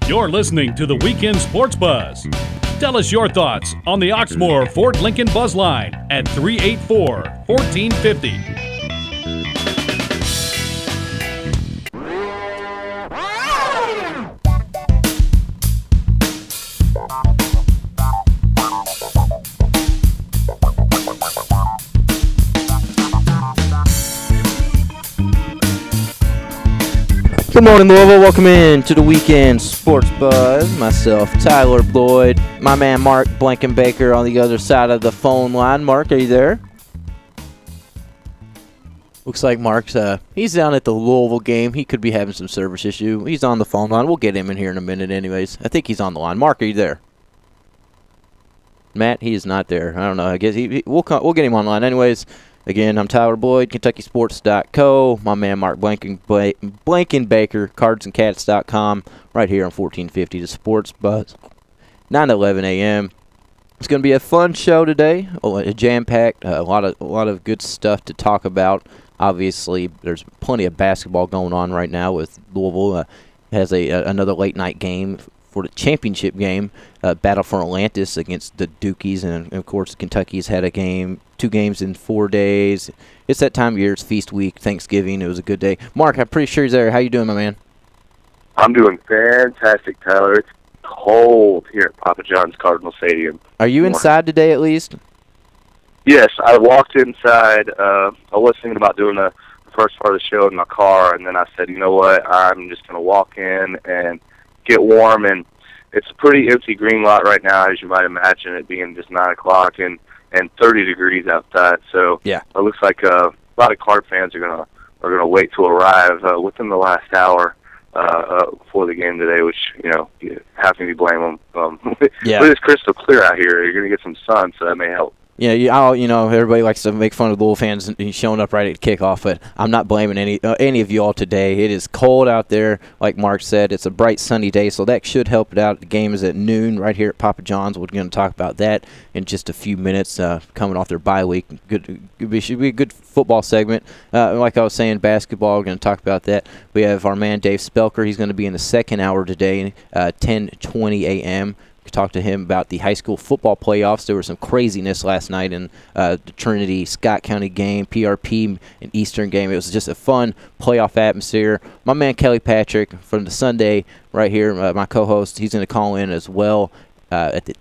You're listening to the Weekend Sports Buzz. Tell us your thoughts on the Oxmoor Fort Lincoln Buzz Line at 384-1450. Good morning, Louisville. Welcome in to the Weekend Sports Buzz. Myself, Tyler Boyd, my man Mark Blankenbaker on the other side of the phone line. Mark, are you there? Looks like Mark's he's down at the Louisville game. He could be having some service issue. He's on the phone line. We'll get him in here in a minute anyways. I think he's on the line. Mark, are you there? Matt, he is not there. I don't know. I guess we'll get him online anyways. Again, I'm Tyler Boyd, KentuckySports.co. My man Mark Blankenbaker, CardsandCats.com, right here on 1450 The Sports Buzz, 9 to 11 a.m. It's going to be a fun show today, jam-packed, a lot of good stuff to talk about. Obviously, there's plenty of basketball going on right now with Louisville. Has another late-night game for the championship game, Battle for Atlantis against the Dukies, and of course Kentucky's had a game, 2 games in 4 days. It's that time of year. It's feast week, Thanksgiving. It was a good day. Mark, I'm pretty sure he's there. How you doing, my man? I'm doing fantastic, Tyler. It's cold here at Papa John's Cardinal Stadium. Are you inside today at least? Yes, I walked inside. I was thinking about doing the first part of the show in my car, and then I said, you know what, I'm just going to walk in and get warm. And it's a pretty empty green lot right now, as you might imagine, it being just 9 o'clock and 30 degrees outside. So yeah, it looks like a lot of Card fans are gonna wait to arrive within the last hour for the game today, which, you know, how can you blame them? Yeah. But it's crystal clear out here. You're going to get some sun, so that may help. Yeah, everybody likes to make fun of Louisville fans and showing up right at kickoff, but I'm not blaming any of you all today. It is cold out there, like Mark said. It's a bright, sunny day, so that should help it out. The game is at noon right here at Papa John's. We're going to talk about that in just a few minutes, coming off their bye week. Should be a good football segment. Like I was saying, basketball, we're going to talk about that. We have our man Dave Spelker. He's going to be in the second hour today, 10:20 a.m., talk to him about the high school football playoffs. There was some craziness last night in the Trinity-Scott County game, PRP and Eastern game. It was just a fun playoff atmosphere. My man Kelly Patrick from the Sunday right here, my co-host, he's going to call in as well at the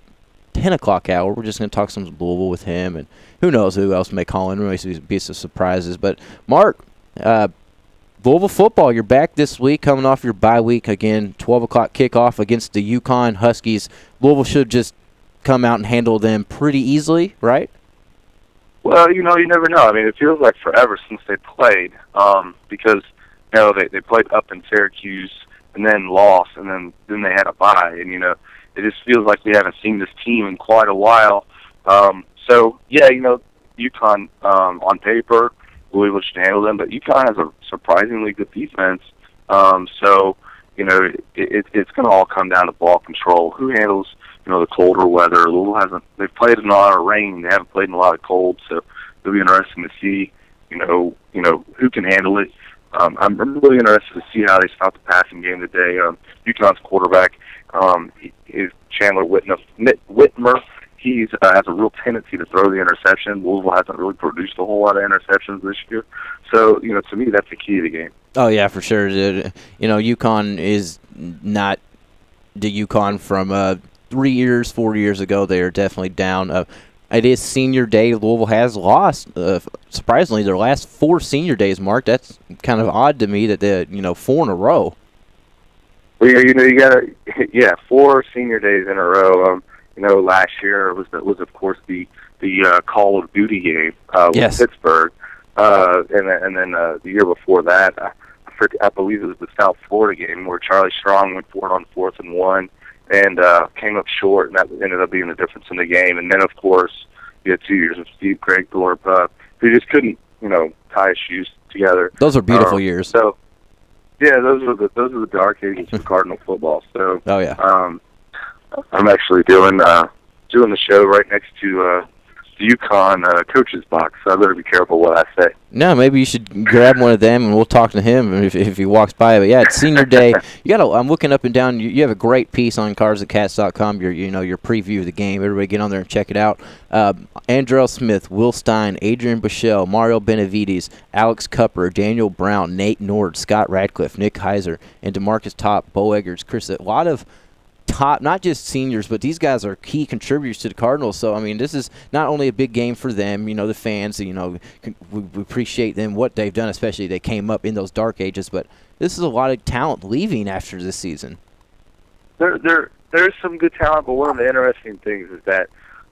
10 o'clock hour. We're just going to talk some Louisville with him, and who knows who else may call in. There may be some surprises. But, Mark, Louisville football, you're back this week, coming off your bye week. Again, 12 o'clock kickoff against the UConn Huskies. Louisville should just come out and handle them pretty easily, right? Well, you never know. I mean, it feels like forever since they played, because, they played up in Syracuse and then lost, and then they had a bye. And, it just feels like we haven't seen this team in quite a while. So, yeah, UConn on paper, Louisville should handle them, but UConn has a surprisingly good defense. So, it's going to all come down to ball control. Who handles, the colder weather? Louisville they've played in a lot of rain. They haven't played in a lot of cold, so it'll be interesting to see, who can handle it. I'm really interested to see how they stop the passing game today. UConn's quarterback is Chandler Whitmer. He has a real tendency to throw the interception. Louisville hasn't really produced a whole lot of interceptions this year. So, to me, that's the key to the game. Oh, yeah, for sure. UConn is not the UConn from 3 years, 4 years ago. They are definitely down. It is senior day. Louisville has lost, surprisingly, their last 4 senior days, Mark. That's kind of odd to me that they're, 4 in a row. Well, you got to, 4 senior days in a row. Last year was of course the Call of Duty game with Pittsburgh, and then the year before that, I believe it was the South Florida game where Charlie Strong went for it on 4th and 1 and came up short, and that ended up being the difference in the game. And then of course you had 2 years of Steve Craigthorpe, who just couldn't tie his shoes together. Those are beautiful years. So yeah, those are the dark ages of Cardinal football. So I'm actually doing the show right next to UConn coach's box, so I better be careful what I say. No, maybe you should grab one of them, and we'll talk to him if he walks by. But yeah, it's senior day. I'm looking up and down. You have a great piece on carsandcats.com. Your preview of the game. Everybody get on there and check it out. Andrell Smith, Will Stein, Adrian Bichelle, Mario Benavides, Alex Cupper, Daniel Brown, Nate Nord, Scott Radcliffe, Nick Heiser, and DeMarcus Top, Bo Eggers, Chris. A lot of top, not just seniors, but these guys are key contributors to the Cardinals. So, I mean, this is not only a big game for them, the fans, we appreciate them, what they've done, especially they came up in those dark ages, but this is a lot of talent leaving after this season. There's some good talent, but one of the interesting things is that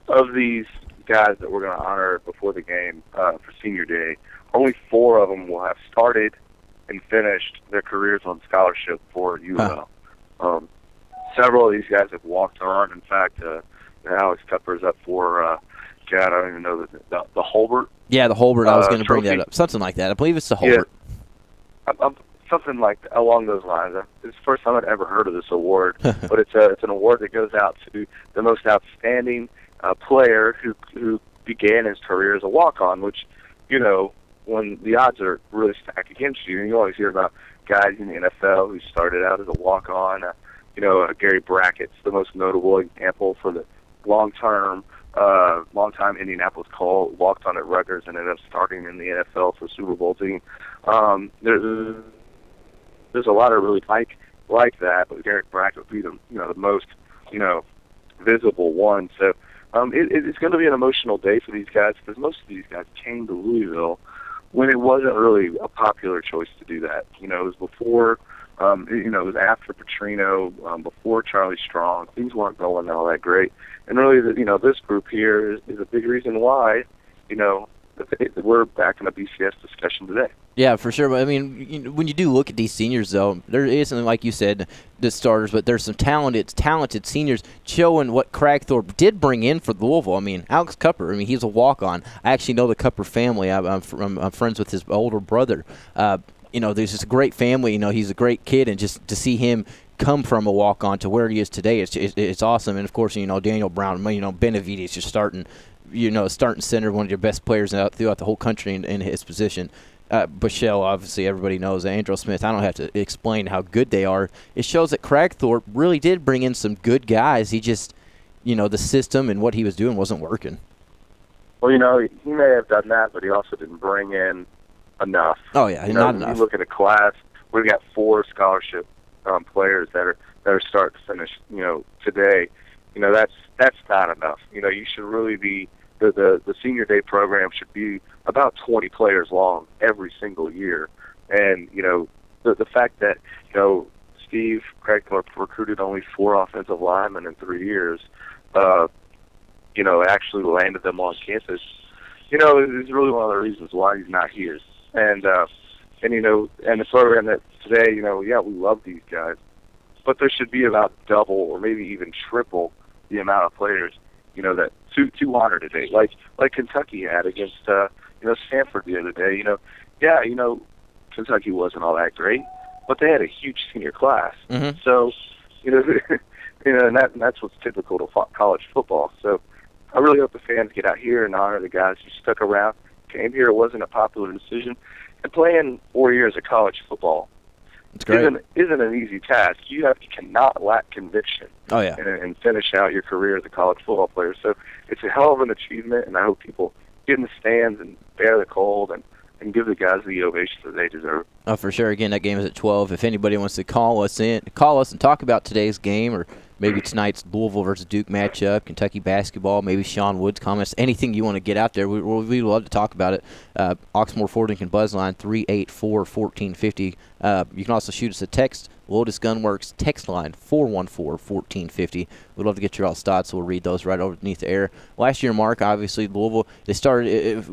of these guys that we're going to honor before the game for Senior Day, only 4 of them will have started and finished their careers on scholarship for UL. Several of these guys have walked on. In fact, Alex Cupper's up for, I don't even know, the Holbert. Yeah, the Holbert. I was going to bring that up. Something like that. I believe it's the Holbert. Yeah, something like along those lines. It's the first time I'd ever heard of this award, but it's an award that goes out to the most outstanding player who began his career as a walk-on, which, when the odds are really stacked against you, and you always hear about guys in the NFL who started out as a walk-on. Gary Brackett's the most notable example for the long-time Indianapolis Colt, walked on at Rutgers and ended up starting in the NFL for Super Bowl team. There's a lot of really like that, but Gary Brackett would be the most visible one. So it's going to be an emotional day for these guys because most of these guys came to Louisville when it wasn't really a popular choice to do that. It was before. It was after Petrino, before Charlie Strong. Things weren't going all that great. And really, this group here is a big reason why, we're back in a BCS discussion today. Yeah, for sure. But, I mean, when you do look at these seniors, though, there isn't, like you said, the starters, but there's some talented seniors showing what Cragthorpe did bring in for Louisville. I mean, Alex Cupper, he's a walk-on. I actually know the Cupper family. I'm friends with his older brother. There's just a great family. He's a great kid, and just to see him come from a walk-on to where he is today, it's awesome. And of course, Daniel Brown, Benavides, you're starting center, one of your best players throughout the whole country in his position. Bichelle, obviously, everybody knows. Andrell Smith, I don't have to explain how good they are. It shows that Cragthorpe really did bring in some good guys. He just, the system and what he was doing wasn't working. Well, he may have done that, but he also didn't bring in enough. Oh yeah, not enough. You look at a class, we've got 4 scholarship players that are starting to finish. Today, that's not enough. You should really be the Senior Day program should be about 20 players long every single year, and the fact that Steve Cragthorpe recruited only 4 offensive linemen in 3 years, actually landed them on campus. Is really one of the reasons why he's not here. And the program that today, we love these guys, but there should be about double or maybe even triple the amount of players, that to honor today, like Kentucky had against, Stanford the other day. Kentucky wasn't all that great, but they had a huge senior class. Mm-hmm. So, and that's what's typical to college football. So, I really hope the fans get out here and honor the guys who stuck around, came here. It wasn't a popular decision. And playing 4 years of college football isn't an easy task. You cannot lack conviction. Oh, yeah. And finish out your career as a college football player. So it's a hell of an achievement, and I hope people get in the stands and bear the cold and give the guys the ovation that they deserve. Oh, for sure. Again, that game is at 12. If anybody wants to call us and talk about today's game or maybe tonight's Louisville versus Duke matchup, Kentucky basketball, maybe Sean Wood's comments, anything you want to get out there, we'd love to talk about it. Oxmoor Ford Lincoln Buzzline 384-1450. You can also shoot us a text. Lotus Gunworks text line 414-1450. We'd love to get your all thoughts, so we'll read those right underneath the air. Last year, Mark, obviously Louisville, they started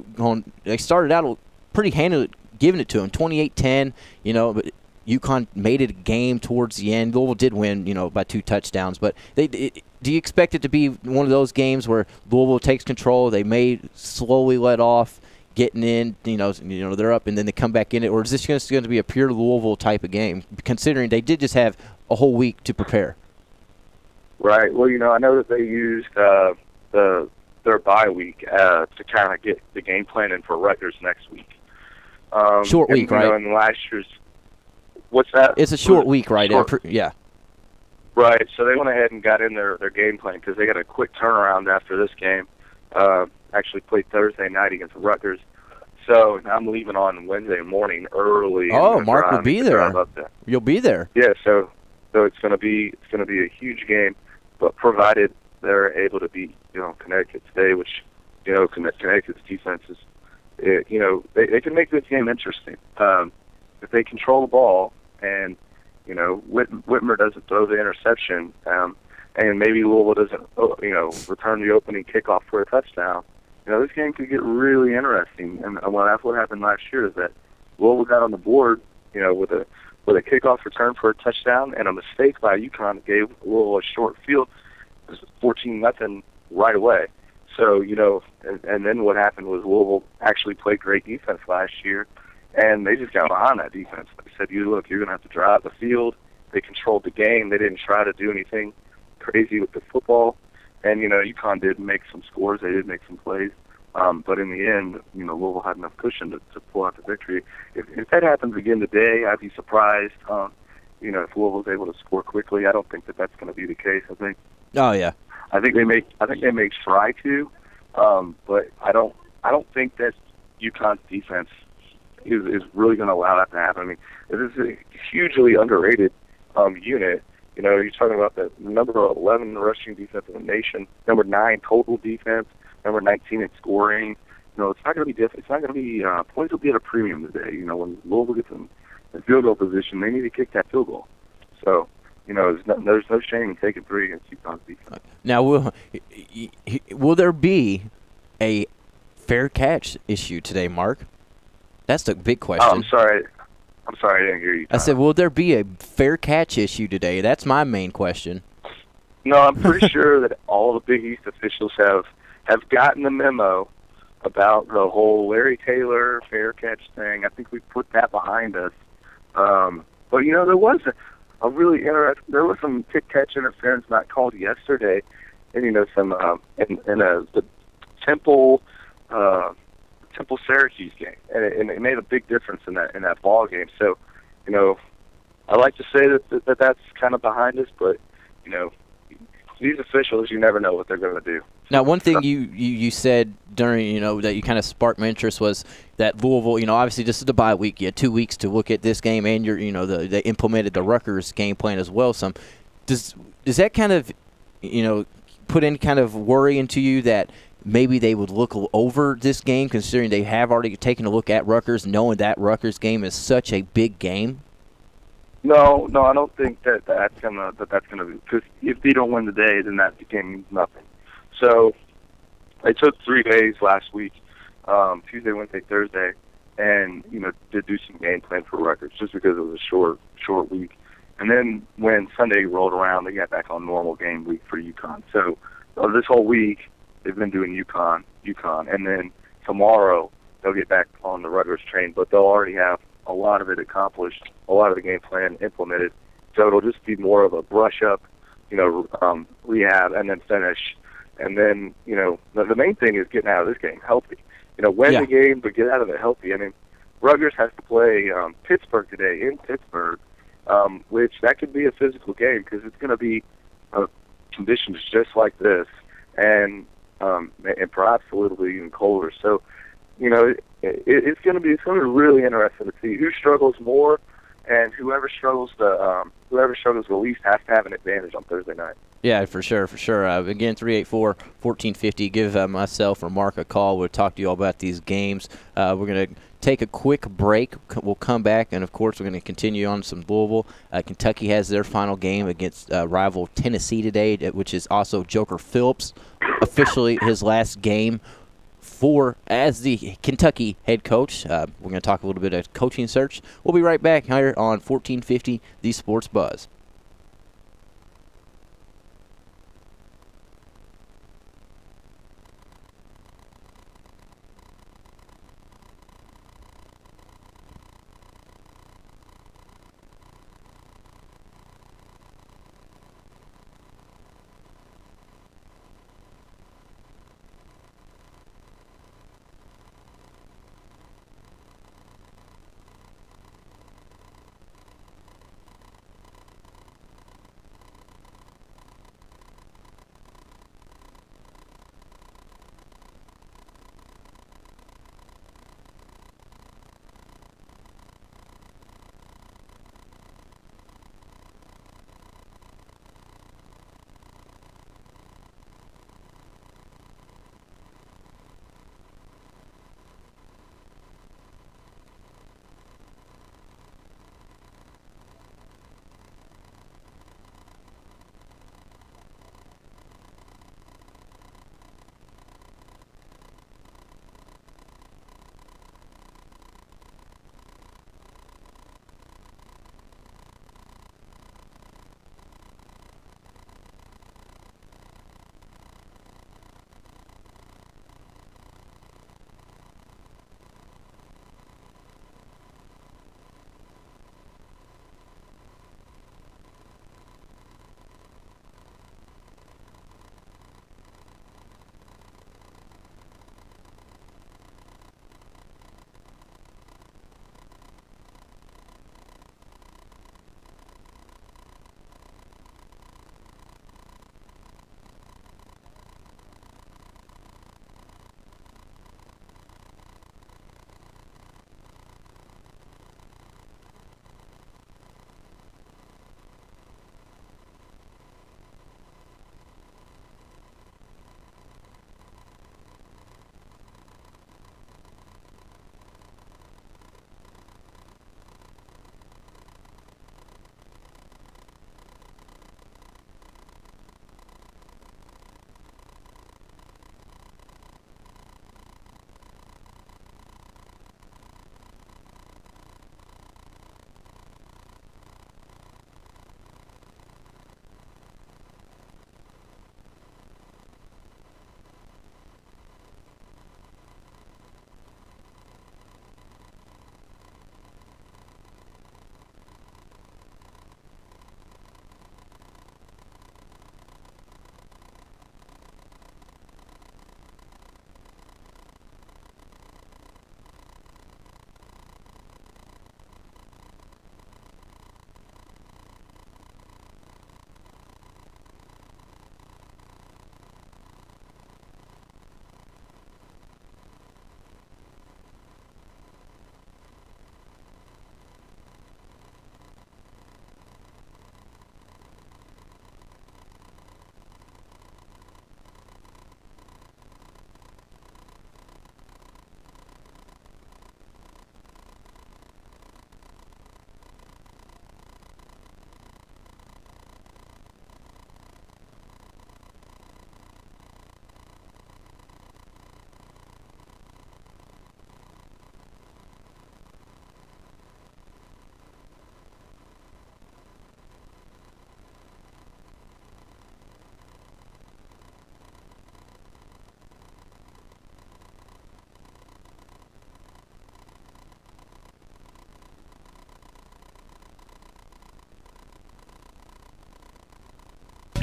out pretty handily, giving it to them 28-10. But UConn made it a game towards the end. Louisville did win, by 2 touchdowns. But do you expect it to be one of those games where Louisville takes control? They may slowly let off, getting in. They're up and then they come back in it, or is this going to be a pure Louisville type of game? Considering they did just have a whole week to prepare. Right. Well, I know that they used the their bye week to kind of get the game plan in for Rutgers next week. Short week, right? In last year's, what's that? It's a short week, right? Yeah. Right. So they went ahead and got in their game plan because they got a quick turnaround after this game. Actually played Thursday night against Rutgers. So I'm leaving on Wednesday morning early. Oh, Mark will be there. You'll be there. Yeah. So it's going to be a huge game, but provided they're able to beat Connecticut today, which Connecticut's defense is, they can make this game interesting if they control the ball and Whitmer doesn't throw the interception and maybe Louisville doesn't return the opening kickoff for a touchdown. This game could get really interesting. And that's what happened last year is that Louisville got on the board, with a kickoff return for a touchdown and a mistake by UConn gave Louisville a short field. It was 14-0 right away. So, and then what happened was Louisville actually played great defense last year, and they just got behind that defense. They said, you're going to have to drive the field. They controlled the game. They didn't try to do anything crazy with the football. And, UConn did make some scores. They did make some plays. But in the end, Louisville had enough cushion to pull out the victory. If that happens again today, I'd be surprised. If Louisville's able to score quickly, I don't think that's going to be the case. I think. Oh yeah. I think they may try to, but I don't think that UConn's defense is really going to allow that to happen. I mean, this is a hugely underrated unit. You're talking about the number 11 rushing defense in the nation, number 9 total defense, number 19 in scoring. It's not going to be different. It's not going to be points will be at a premium today. When Louisville gets in field goal position, they need to kick that field goal. So. There's no shame in taking 3 against UConn's defense. Now, will there be a fair catch issue today, Mark? That's the big question. Oh, I'm sorry, I didn't hear you. I said, will there be a fair catch issue today? That's my main question. No, I'm pretty sure that all the Big East officials have gotten the memo about the whole Larry Taylor fair catch thing. I think we put that behind us. But there was a really interesting. There was some kick-catch interference not called yesterday, and some in the Temple Syracuse game, and it made a big difference in that ball game. So, I like to say that that's kind of behind us, but these officials, you never know what they're going to do. Now, one thing you said during, that you kind of sparked my interest was that Louisville, obviously this is the bye week. You had 2 weeks to look at this game, and they implemented the Rutgers game plan as well. Some does that kind of, put any kind of worry into you that maybe they would look over this game, considering they have already taken a look at Rutgers, knowing that Rutgers game is such a big game? No, I don't think that's gonna be, because if they don't win today, then that game means nothing. So they took 3 days last week, Tuesday, Wednesday, Thursday, and did do some game plan for Rutgers just because it was a short week. And then when Sunday rolled around, they got back on normal game week for UConn. So this whole week they've been doing UConn, and then tomorrow they'll get back on the Rutgers train, but they'll already have a lot of it accomplished, a lot of the game plan implemented. So it'll just be more of a brush up, rehab, and then finish. And then, the main thing is getting out of this game healthy. Win the game, but get out of it healthy. I mean, Rutgers has to play Pittsburgh today in Pittsburgh, which that could be a physical game because it's going to be conditions just like this, and perhaps a little bit even colder. So, it's going to be really interesting to see who struggles more, and whoever struggles the least has to have an advantage on Thursday night. Yeah, for sure. Again, 384-1450. Give myself or Mark a call. We'll talk to you all about these games. We're going to take a quick break. We'll come back, and, of course, we're going to continue on some Louisville. Kentucky has their final game against rival Tennessee today, which is also Joker Phillips, officially his last game as the Kentucky head coach. We're going to talk a little bit of coaching search. We'll be right back here on 1450, The Sports Buzz.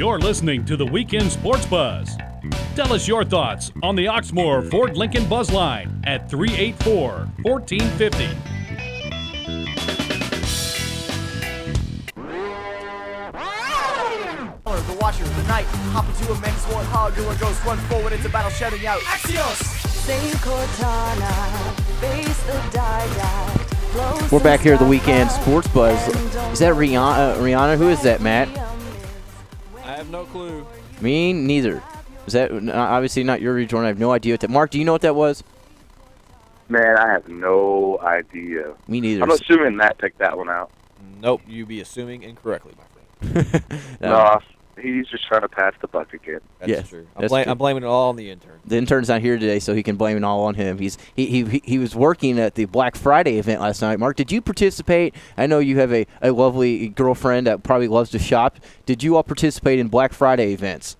You're listening to the Weekend Sports Buzz. Tell us your thoughts on the Oxmoor Ford Lincoln Buzz Line at 384-1450. The watcher, the knight, hop into a men's warthog, do a ghost, run forward into battle, shouting out, Axios! We're back here at the Weekend Sports Buzz. Is that Rihanna? Who is that, Matt? I have no clue. Me neither. Is that obviously not your rejoin? I have no idea what that. Mark, do you know what that was? Man, I have no idea. Me neither. I'm assuming Matt picked that one out. Nope, you be assuming incorrectly, my friend. No, he's just trying to pass the buck again. That's true. I'm blaming it all on the intern. The intern's not here today, so he can blame it all on him. He was working at the Black Friday event last night. Mark, did you participate? I know you have a lovely girlfriend that probably loves to shop. Did you all participate in Black Friday events?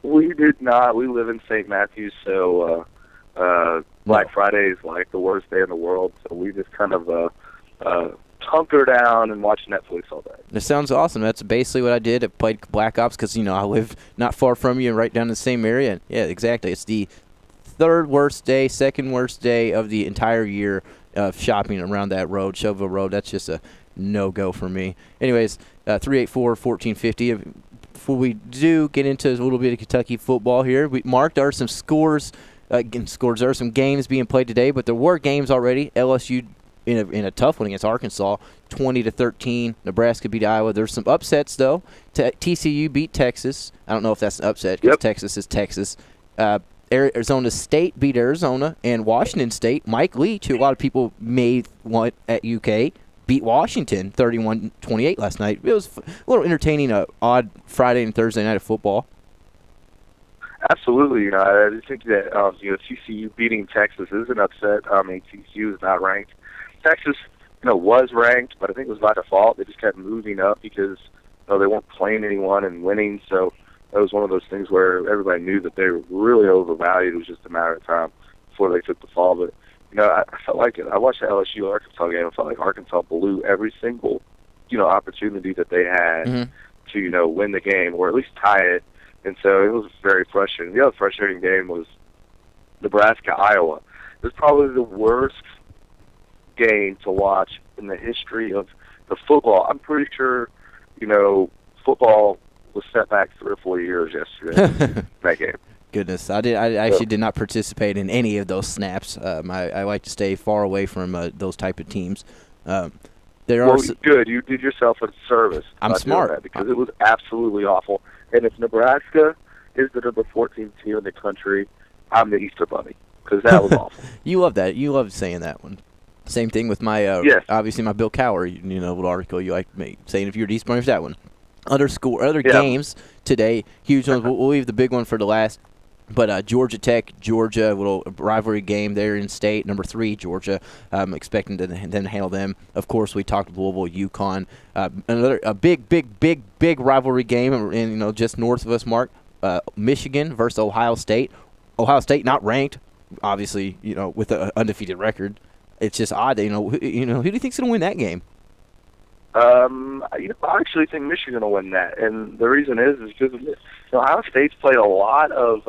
We did not. We live in St. Matthews, so Black Friday is like the worst day in the world. So we just kind of hunker down and watch Netflix all day. That sounds awesome. That's basically what I did. I played Black Ops because, I live not far from you and right down in the same area. And yeah, exactly. It's the second worst day of the entire year of shopping around that road, Shoville Road. That's just a no-go for me. Anyways, 384-1450. Before we do get into a little bit of Kentucky football here, Mark, there are some scores. There are some games being played today, but there were games already. LSU in a tough one against Arkansas, 20-13. Nebraska beat Iowa. There's some upsets though. TCU beat Texas. I don't know if that's an upset because Texas is Texas. Arizona State beat Arizona, and Washington State. Mike Leach, who a lot of people may want at UK, beat Washington 31-28 last night. It was a little entertaining, odd Friday and Thursday night of football. Absolutely. I think that TCU beating Texas is an upset. TCU is not ranked. Texas, was ranked, but I think it was by default. They just kept moving up because they weren't playing anyone and winning. So that was one of those things where everybody knew that they were really overvalued. It was just a matter of time before they took the fall. But I felt like it. I watched the LSU Arkansas game. I felt like Arkansas blew every single opportunity that they had to win the game or at least tie it. And so it was very frustrating. The other frustrating game was Nebraska-Iowa. It was probably the worst game to watch in the history of the football. I'm pretty sure, football was set back 3 or 4 years yesterday. That game. Goodness, I actually did not participate in any of those snaps. I like to stay far away from those type of teams. Good. You did yourself a service. I'm smart that because it was absolutely awful. And if Nebraska is the number 14 team in the country, I'm the Easter Bunny because that was awful. You love that. You love saying that one. Same thing with my, obviously my Bill Cowher, little article you like me saying if you're East Bunny for that one. Other games today, huge ones. We'll leave the big one for the last. But Georgia Tech, Georgia, little rivalry game there in state. Number 3, Georgia. I'm expecting them to handle them. Of course, we talked Louisville, UConn. A big rivalry game, and just north of us, Mark. Michigan versus Ohio State. Ohio State not ranked, obviously, with an undefeated record. It's just odd. Who do you think's going to win that game? I actually think Michigan will win that, and the reason is because Ohio State's played a lot of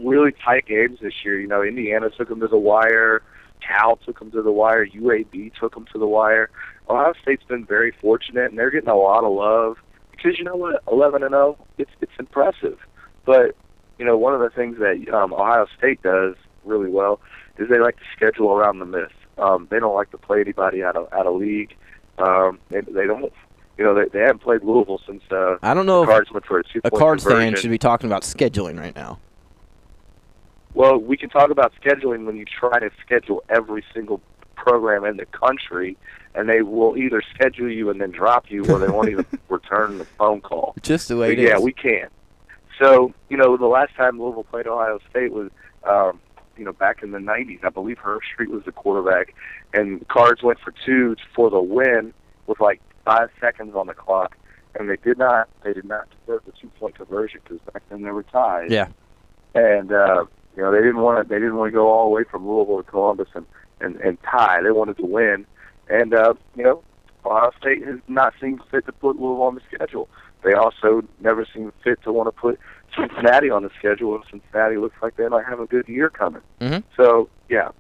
really tight games this year. Indiana took them to the wire, Cal took them to the wire, UAB took them to the wire. Ohio State's been very fortunate, and they're getting a lot of love because 11-0, it's impressive. But one of the things that Ohio State does really well is they like to schedule around the myth. They don't like to play anybody out of league. They don't. They haven't played Louisville since. I don't know Cards went for a 2-point Cards conversion. fan should be talking about scheduling right now. Well, we can talk about scheduling when you try to schedule every single program in the country, and they will either schedule you and then drop you, or they won't even return the phone call. Just the way it is. Yeah, we can. So the last time Louisville played Ohio State was. Back in the 90s. I believe Herb Street was the quarterback, and Cards went for 2 for the win with like 5 seconds on the clock, and they did not convert the 2-point conversion because back then they were tied. Yeah. And they didn't want to go all the way from Louisville to Columbus and tie. They wanted to win, and Ohio State has not seen fit to put Louisville on the schedule. They also never seem fit to want to put Cincinnati on the schedule, and Cincinnati looks like they might have a good year coming. So, yeah.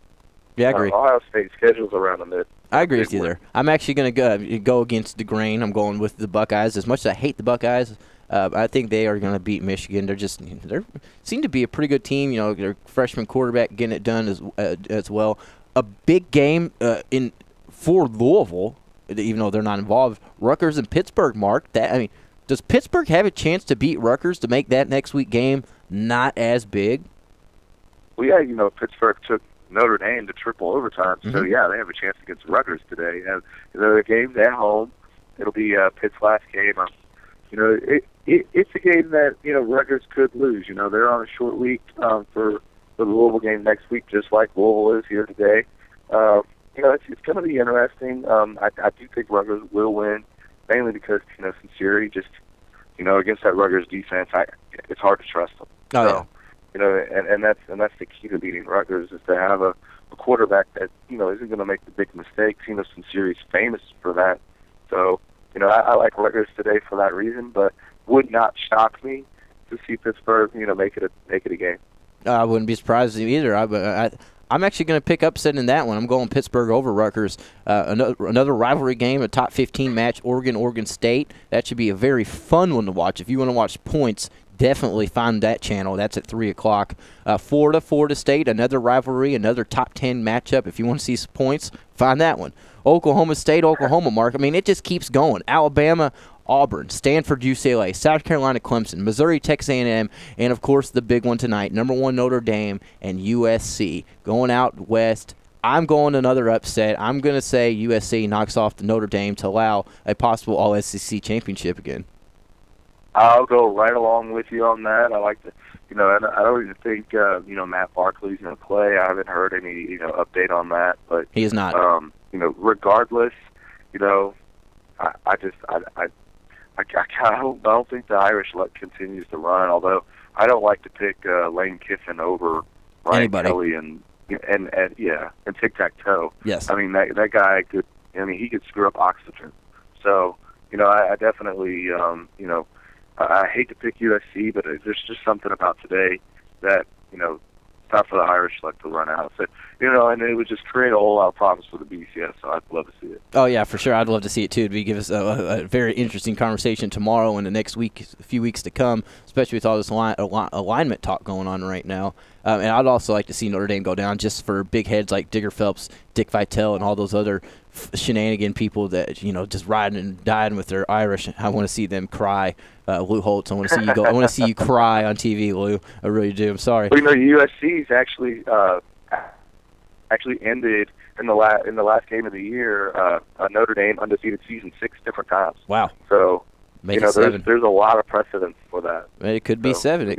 Yeah, I agree. Ohio State's schedule's around the mid. I agree with you there. I'm actually going to go against the grain. I'm going with the Buckeyes. As much as I hate the Buckeyes, I think they are going to beat Michigan. They seem to be a pretty good team. You know, their freshman quarterback getting it done as well. A big game for Louisville, even though they're not involved. Rutgers and Pittsburgh, Mark. Does Pittsburgh have a chance to beat Rutgers to make that next week game not as big? Well, yeah, Pittsburgh took Notre Dame to triple overtime, so yeah, they have a chance against Rutgers today. And the game's at home. It'll be Pitt's last game. It's a game that Rutgers could lose. They're on a short week for the Louisville game next week, just like Louisville is here today. It's going to be interesting. I do think Rutgers will win, mainly because Cincinnati just against that Rutgers defense, it's hard to trust them. Oh, yeah. And that's the key to beating Rutgers is to have a quarterback that isn't going to make the big mistakes. Cincinnati's famous for that. So I like Rutgers today for that reason, but would not shock me to see Pittsburgh make it a game. I wouldn't be surprised either. I'm actually going to pick upset in that one. I'm going Pittsburgh over Rutgers. Another rivalry game, a top 15 match, Oregon State. That should be a very fun one to watch. If you want to watch points, definitely find that channel. That's at 3 o'clock. Florida State, another rivalry, another top 10 matchup. If you want to see some points, find that one. Oklahoma State, Oklahoma, Mark. It just keeps going. Alabama, Auburn, Stanford, UCLA, South Carolina, Clemson, Missouri, Texas A&M, and, of course, the big one tonight, number 1 Notre Dame and USC. Going out west, I'm going another upset. I'm going to say USC knocks off the Notre Dame to allow a possible All-SEC championship again. I'll go right along with you on that. I like to, and I don't even think, Matt Barkley's going to play. I haven't heard any, update on that. But he is not. Regardless, I don't think the Irish luck continues to run. Although I don't like to pick Lane Kiffin over Ryan Kelly and tic-tac-toe. Yes. That guy could. He could screw up oxygen. So I definitely I hate to pick USC, but there's just something about today that it's not for the Irish luck to run out. So, and it would just create a whole lot of problems for the BCS, so I'd love to see it. Oh, yeah, for sure. I'd love to see it, too. It'd give us a very interesting conversation tomorrow and the next week, a few weeks to come, especially with all this alignment talk going on right now. And I'd also like to see Notre Dame go down just for big heads like Digger Phelps, Dick Vitale, and all those other shenanigan people that, just riding and dying with their Irish. I want to see them cry. Lou Holtz, I want to see you go. I want to see you cry on TV, Lou. I really do. I'm sorry. Well, USC's actually ended in the last game of the year. Notre Dame undefeated season 6 different times. Wow. So there's a lot of precedence for that. It could be 7.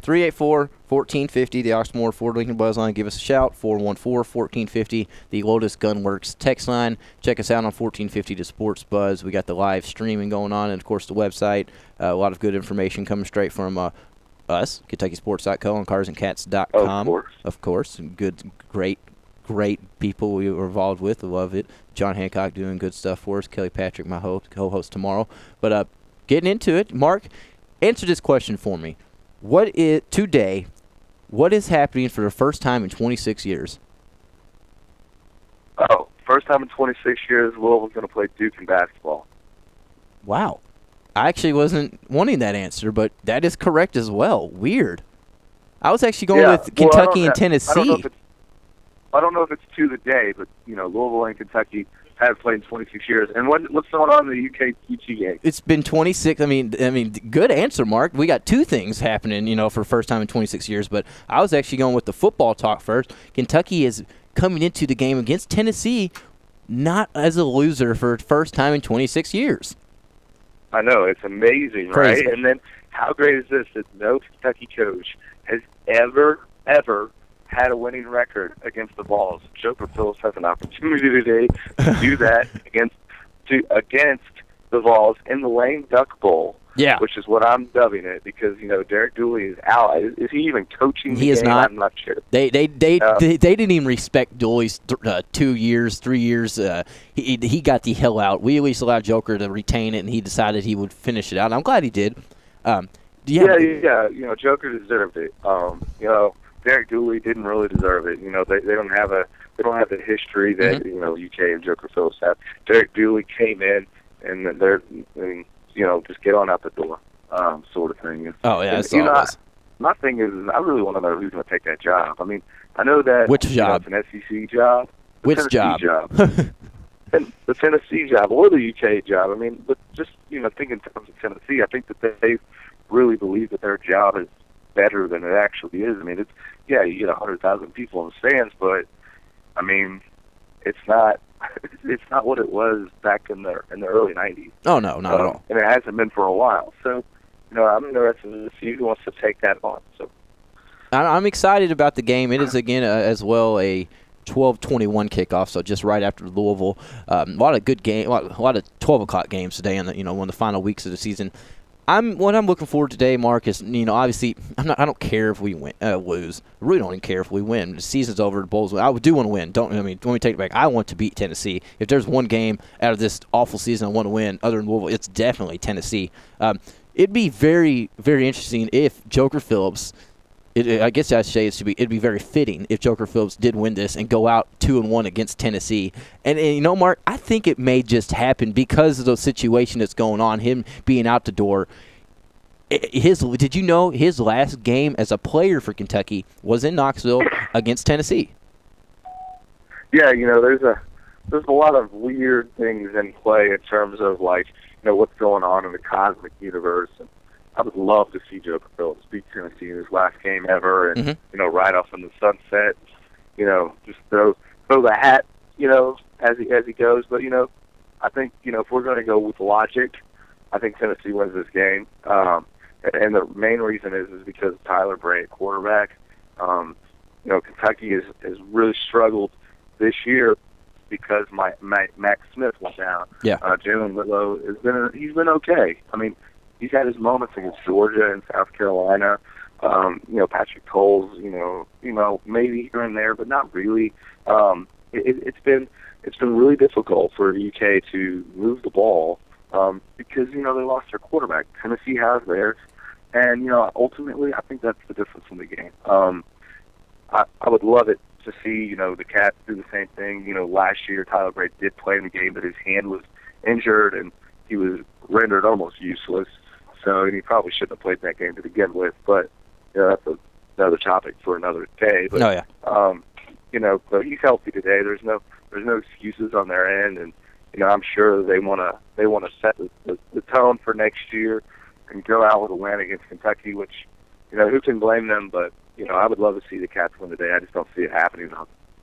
384-1450, the Oxmoor Ford Lincoln Buzz line. Give us a shout. 414-1450, the Lotus Gunworks text line. Check us out on 1450 to Sports Buzz. We got the live streaming going on, and of course the website. A lot of good information coming straight from us, KentuckySports.co and CarsandCats.com. Of course, good, great people we were involved with. I love it. John Hancock doing good stuff for us. Kelly Patrick, my co-host tomorrow. But getting into it, Mark, answer this question for me. What is happening for the first time in 26 years? Oh, first time in 26 years, Louisville's going to play Duke in basketball. Wow. I actually wasn't wanting that answer, but that is correct as well. Weird. I was actually going with Kentucky and Tennessee. I don't know if it's to the day, but, Louisville and Kentucky have played in 26 years. And what's going on in the UK-UT game? It's been 26. I mean, good answer, Mark. We got two things happening, for first time in 26 years. But I was actually going with the football talk first. Kentucky is coming into the game against Tennessee not as a loser for the first time in 26 years. I know. It's amazing, Crazy. Right? And then how great is this that no Kentucky coach has ever had a winning record against the Vols? Joker Phillips has an opportunity today to do that against the Vols in the Lame Duck Bowl. Yeah. Which is what I'm dubbing it, because, Derek Dooley is out. Is he even coaching the He is game? not. I'm not sure. They didn't even respect Dooley's 2 years, 3 years. He got the hell out. We at least allowed Joker to retain it, and he decided he would finish it out. I'm glad he did. Yeah. Joker deserved it. Derek Dooley didn't really deserve it. They don't have the history that UK and Joker Phillips have. Derek Dooley came in, and just get on out the door, sort of thing. Oh yeah, that's all it was. My thing is, I really want to know who's going to take that job. I mean, I know that which job? It's an SEC job. Which job? And the Tennessee job or the UK job. I mean, but just thinking in terms of Tennessee, I think that they really believe that their job is better than it actually is. I mean, you get 100,000 people in the stands, but I mean, it's not what it was back in the early '90s. Oh no, not at all. And it hasn't been for a while. So, I'm interested to see who wants to take that on. So, I'm excited about the game. It is again as well a 12:21 kickoff, so just right after Louisville. A lot of good game, a lot of 12 o'clock games today, in one of the final weeks of the season. What I'm looking forward to today, Mark, is obviously I don't care if we lose. I really don't even care if we win. The season's over. The Bulls. I do want to win. Let me take it back. I want to beat Tennessee. If there's one game out of this awful season I want to win, other than Louisville, it's definitely Tennessee. It'd be very, very interesting if Joker Phillips. I guess I say it'd be very fitting if Joker Phillips did win this and go out 2-1 against Tennessee. And Mark, I think it may just happen because of the situation that's going on, him being out the door. Did you know his last game as a player for Kentucky was in Knoxville against Tennessee? Yeah, there's a lot of weird things in play in terms of what's going on in the cosmic universe. And I would love to see Joker Phillips beat Tennessee in his last game ever, and ride off in the sunset. Just throw the hat, as he goes. But I think if we're going to go with logic, I think Tennessee wins this game. And the main reason is because Tyler Bray, quarterback. Kentucky has really struggled this year because Max Smith went down. Yeah. Jalen Whitlow he's been okay. I mean, he's had his moments against Georgia and South Carolina. Patrick Coles, maybe here and there, but not really. It's been really difficult for UK to move the ball because they lost their quarterback. Tennessee has theirs, and ultimately I think that's the difference in the game. I would love it to see the Cats do the same thing. Last year Tyler Bray did play in the game, but his hand was injured and he was rendered almost useless. So he probably shouldn't have played that game to begin with. But that's another topic for another day. But, but he's healthy today. There's no excuses on their end, and I'm sure they want to set the tone for next year and go out with a win against Kentucky. Which who can blame them? But I would love to see the Cats win today. I just don't see it happening.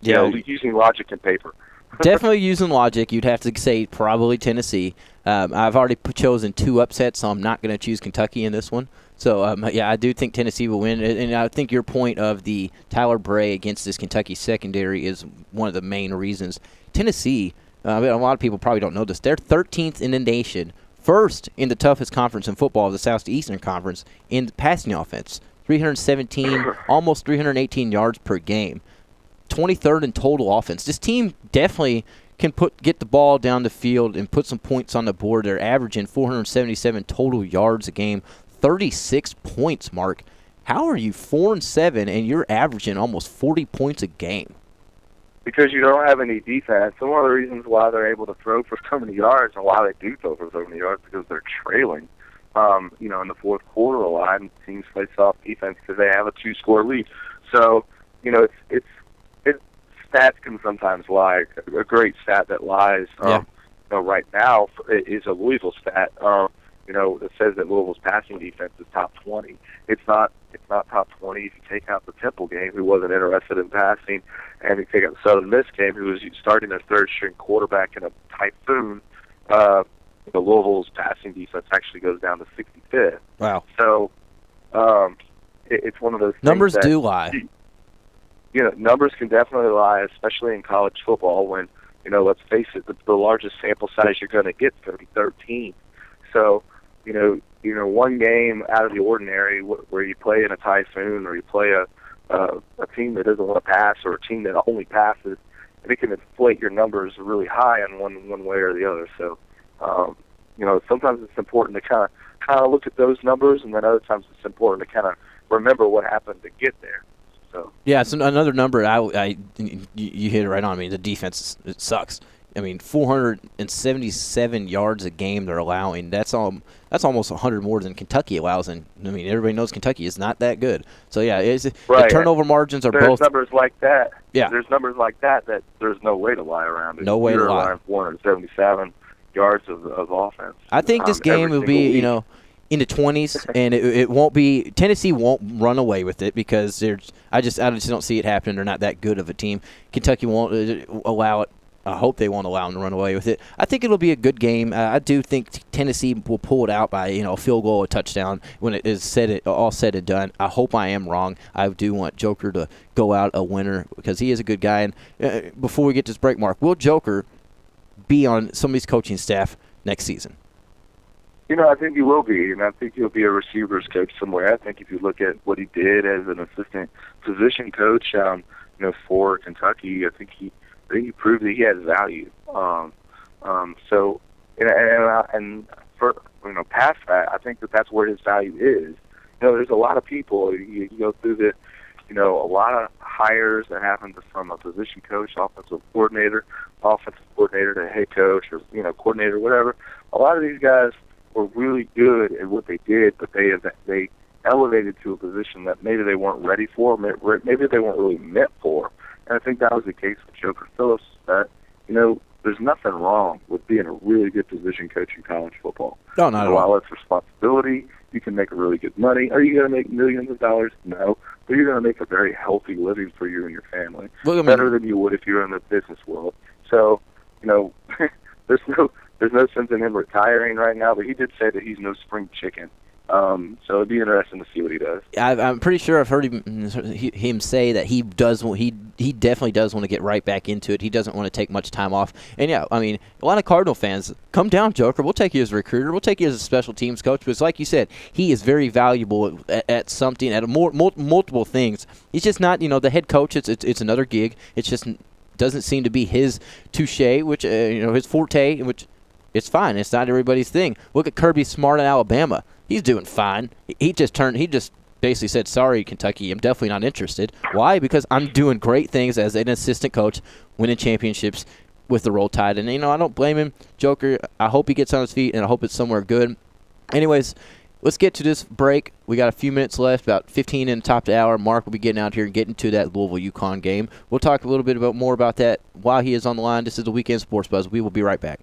Using logic and paper. Definitely using logic. You'd have to say probably Tennessee. I've already chosen 2 upsets, so I'm not going to choose Kentucky in this one. So, I do think Tennessee will win. And I think your point of the Tyler Bray against this Kentucky secondary is one of the main reasons. Tennessee, a lot of people probably don't know this, they're 13th in the nation, first in the toughest conference in football, the Southeastern Conference, in passing offense. 317, almost 318 yards per game. 23rd in total offense. This team definitely can get the ball down the field and put some points on the board. They're averaging 477 total yards a game, 36 points, Mark. How are you 4-7 and you're averaging almost 40 points a game? Because you don't have any defense. And one of the reasons why they're able to throw for so many yards and why they do throw for so many yards because they're trailing. In the fourth quarter a lot, and teams play soft defense because they have a 2-score lead. So, it's stats can sometimes lie. A great stat that lies, right now is a Louisville stat. That says that Louisville's passing defense is top 20. It's not top 20 if you take out the Temple game, who wasn't interested in passing, and you take out the Southern Miss game, who was starting their third-string quarterback in a typhoon. Louisville's passing defense actually goes down to 65th. Wow. So it's one of those things numbers that, do lie. Numbers can definitely lie, especially in college football when, let's face it, the largest sample size you're going to get is going to be 13. So, you one game out of the ordinary where you play in a typhoon or you play a team that doesn't want to pass or a team that only passes, and it can inflate your numbers really high on one way or the other. So, sometimes it's important to kind of look at those numbers, and then other times it's important to kind of remember what happened to get there. So yeah, it's another number. You hit it right on. I mean, the defense it sucks. I mean, 477 yards a game they're allowing. That's almost 100 more than Kentucky allows. And I mean, everybody knows Kentucky is not that good. So yeah, the turnover margins are both. There's numbers like that. Yeah. There's numbers like that there's no way to lie around. No way to lie. Allowing 477 yards of offense. I think this game will be in the 20s, and it won't be. Tennessee won't run away with it because I just don't see it happening. They're not that good of a team. Kentucky won't allow it. I hope they won't allow them to run away with it. I think it'll be a good game. I do think Tennessee will pull it out by a field goal, a touchdown when it is all said and done. I hope I am wrong. I do want Joker to go out a winner because he is a good guy. And before we get this break, Mark, will Joker be on somebody's coaching staff next season? I think he will be, and I think he'll be a receivers coach somewhere. I think if you look at what he did as an assistant position coach, for Kentucky, I think he proved that he has value. So, and for past that, I think that's where his value is. There's a lot of people. You go through a lot of hires that happen from a position coach, offensive coordinator to head coach, or coordinator, whatever. A lot of these guys were really good at what they did, but they elevated to a position that maybe they weren't ready for, maybe they weren't really meant for. And I think that was the case with Joker Phillips, that, there's nothing wrong with being a really good position coach in college football. No, not at all. A lot less responsibility. You can make really good money. Are you going to make millions of dollars? No. But you're going to make a very healthy living for you and your family. Better than you would if you were in the business world. So, there's no sense in him retiring right now, but he did say that he's no spring chicken. So it'd be interesting to see what he does. I'm pretty sure I've heard him say that he definitely does want to get right back into it. He doesn't want to take much time off. And yeah, I mean, a lot of Cardinal fans, come down, Joker. We'll take you as a recruiter. We'll take you as a special teams coach. Because like you said, he is very valuable at something, at multiple things. He's just not, the head coach. It's another gig. It's just doesn't seem to be his touche, which his forte, which it's fine. It's not everybody's thing. Look at Kirby Smart in Alabama. He's doing fine. He just basically said, sorry, Kentucky, I'm definitely not interested. Why? Because I'm doing great things as an assistant coach, winning championships with the Roll Tide. And, I don't blame him. Joker, I hope he gets on his feet, and I hope it's somewhere good. Anyways, let's get to this break. We got a few minutes left, about 15 in the top of the hour. Mark will be getting out here and getting to that Louisville-UConn game. We'll talk a little bit more about that while he is on the line. This is the Weekend Sports Buzz. We will be right back.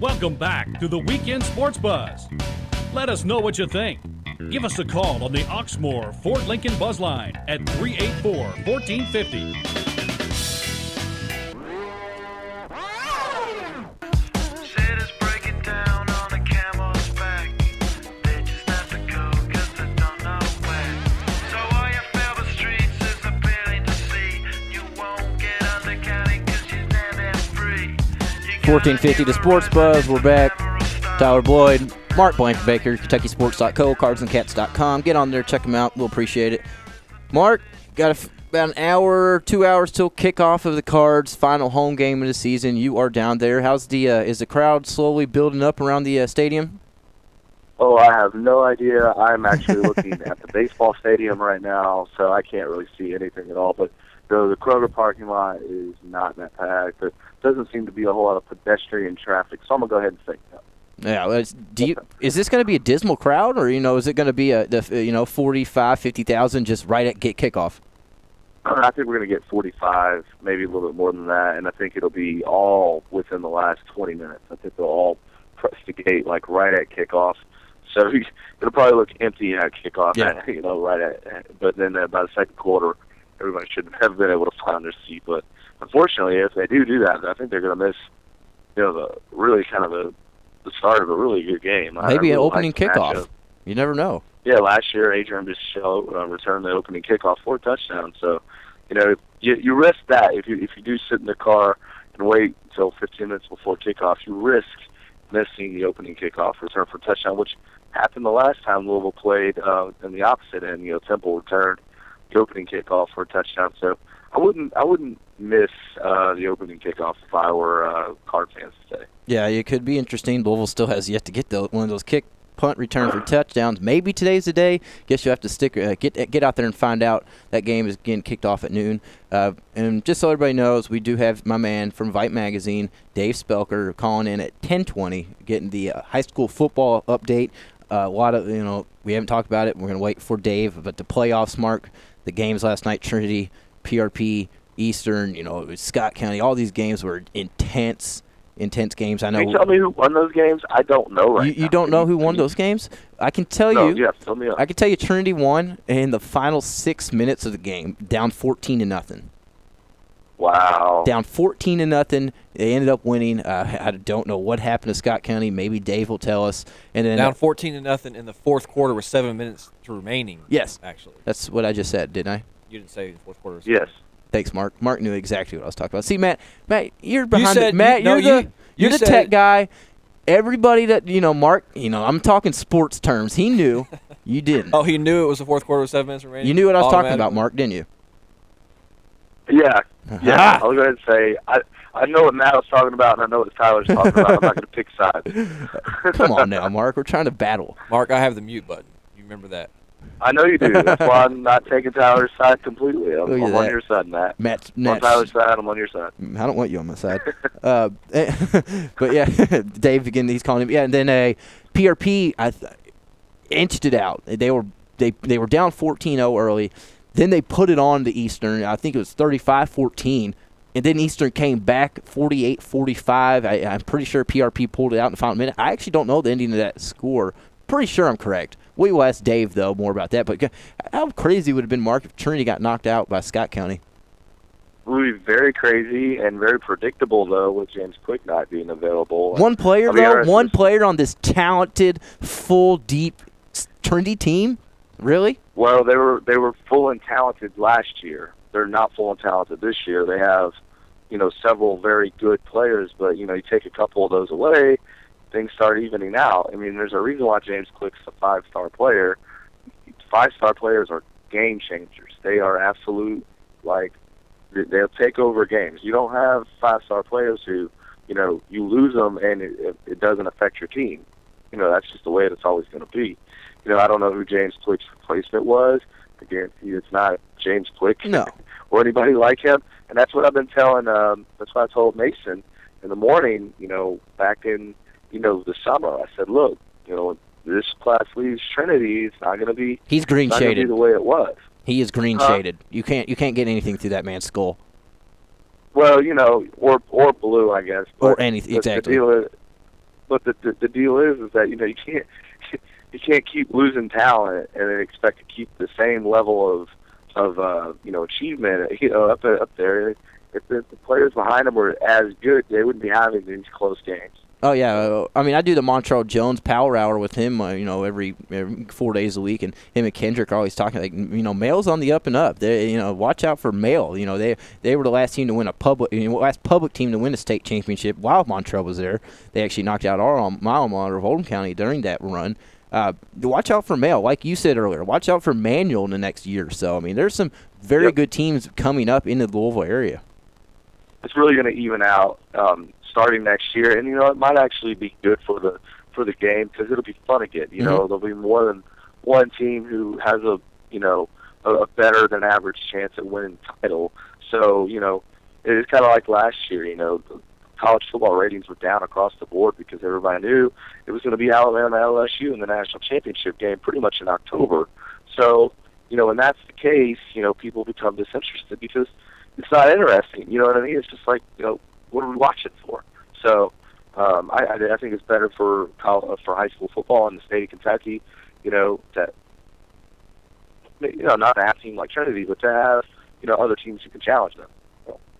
Welcome back to the Weekend Sports Buzz. Let us know what you think. Give us a call on the Oxmoor Ford Lincoln Buzz Line at 384-1450. $14.50 to Sports Buzz. We're back. Tyler Boyd, Mark Blankenbaker, KentuckySports.co, cardsandcats.com. Get on there, check them out. We'll appreciate it. Mark, got about an hour, 2 hours till kickoff of the Cards' final home game of the season. You are down there. How's is the crowd slowly building up around the stadium? Oh, I have no idea. I'm actually looking at the baseball stadium right now, so I can't really see anything at all. But the Kroger parking lot is not that packed. There doesn't seem to be a whole lot of pedestrian traffic, so I'm going to go ahead and say no. Yeah, is this going to be a dismal crowd, or is it going to be a 45, 50,000 just right at kickoff? I think we're going to get 45, maybe a little bit more than that, and I think it'll be all within the last 20 minutes. I think they'll all press the gate like right at kickoff. So it'll probably look empty at kickoff, but then by the second quarter, everybody should have been able to find their seat. But unfortunately, if they do that, I think they're going to miss, the start of a really good game. Maybe an opening kickoff. You never know. Yeah, last year Adrian Bichelle returned the opening kickoff for a touchdown. So, you risk that if you do sit in the car and wait until 15 minutes before kickoff, you risk missing the opening kickoff return for a touchdown, which happened the last time Louisville played in the opposite end. Temple returned the opening kickoff for a touchdown. So I wouldn't miss the opening kickoff if I were Card fans today. Yeah, it could be interesting. Louisville still has yet to get one of those punt return for touchdowns. Maybe today's the day. Guess you have to get out there and find out. That game is getting kicked off at noon. And just so everybody knows, we do have my man from Vite Magazine, Dave Spelker, calling in at 10:20, getting the high school football update. A lot of we haven't talked about it. We're going to wait for Dave, but the playoffs, Mark, the games last night, Trinity, PRP, Eastern, Scott County, all these games were intense games. I know. Can you tell me who won those games? I don't know right now. You don't know who won those games? I can tell you. Yeah, tell me. I can tell you Trinity won in the final 6 minutes of the game, down 14-0. Wow. Down 14-0. They ended up winning. I don't know what happened to Scott County. Maybe Dave will tell us. And then down 14-0 in the fourth quarter with 7 minutes remaining. Yes. Actually. That's what I just said, didn't I? You didn't say the fourth quarter. Yes. Thanks, Mark. Mark knew exactly what I was talking about. See, Matt, you're behind it. Matt, you're the tech guy. Everybody that, Mark, I'm talking sports terms. He knew. You didn't. Oh, he knew it was the fourth quarter with 7 minutes remaining? You knew what I was talking about, Mark, didn't you? Yeah. I'll go ahead and say I know what Matt was talking about, and I know what Tyler's talking about. I'm not going to pick sides. Come on now, Mark. We're trying to battle. Mark, I have the mute button. You remember that? I know you do. That's why I'm not taking Tyler's side completely. I'm on your side, Matt. I'm on Tyler's side. I'm on your side. I don't want you on my side. But, yeah, Dave, again, he's calling him. Yeah, and then PRP inched it out. They were down 14-0 early. Then they put it on to Eastern. I think it was 35-14. And then Eastern came back 48-45. I'm pretty sure PRP pulled it out in the final minute. I actually don't know the ending of that score. Pretty sure I'm correct. We will ask Dave, though, more about that. But how crazy would it have been, Mark, if Trinity got knocked out by Scott County? It would be very crazy and very predictable, though, with James Quick not being available. One player, though? One player on this talented, full, deep Trinity team? Really? Well, they were full and talented last year. They're not full and talented this year. They have, several very good players, but, you take a couple of those away, things start evening out. I mean, there's a reason why James Quick's a 5-star player. 5-star players are game changers. They are absolute, they'll take over games. You don't have 5-star players who, you lose them and it doesn't affect your team. That's just the way it's always going to be. I don't know who James Quick's replacement was. I guarantee you it's not James Quick or anybody like him. And that's what I've been telling, that's what I told Mason in the morning, back in, the summer. I said, look, this class leaves Trinity. It's not going to be. He's green shaded. The way it was. He is green shaded. You can't get anything through that man's skull. Well, or blue, I guess. Or anything, exactly. But the deal is that you can't keep losing talent and then expect to keep the same level of achievement up there. If the players behind them were as good, they wouldn't be having these close games. Oh, yeah. I mean, I do the Montrell Jones Power Hour with him, every 4 days a week, and him and Kendrick are always talking like, Mail's on the up and up. They, watch out for Mail. They were the last team to win last public team to win a state championship while Montrell was there. They actually knocked out my alma mater of Oldham County during that run. Watch out for Mail, like you said earlier. Watch out for Manual in the next year or so. I mean, there's some very good teams coming up in the Louisville area. It's really going to even out starting next year, and it might actually be good for the game because it'll be fun again. There'll be more than one team who has a better than average chance at winning the title. So it's kind of like last year. College football ratings were down across the board because everybody knew it was going to be Alabama LSU in the national championship game pretty much in October. So when that's the case, people become disinterested because it's not interesting. You know what I mean? It's just like, what are we watching for? So I think it's better for high school football in the state of Kentucky, that not to have a team like Trinity, but to have other teams who can challenge them.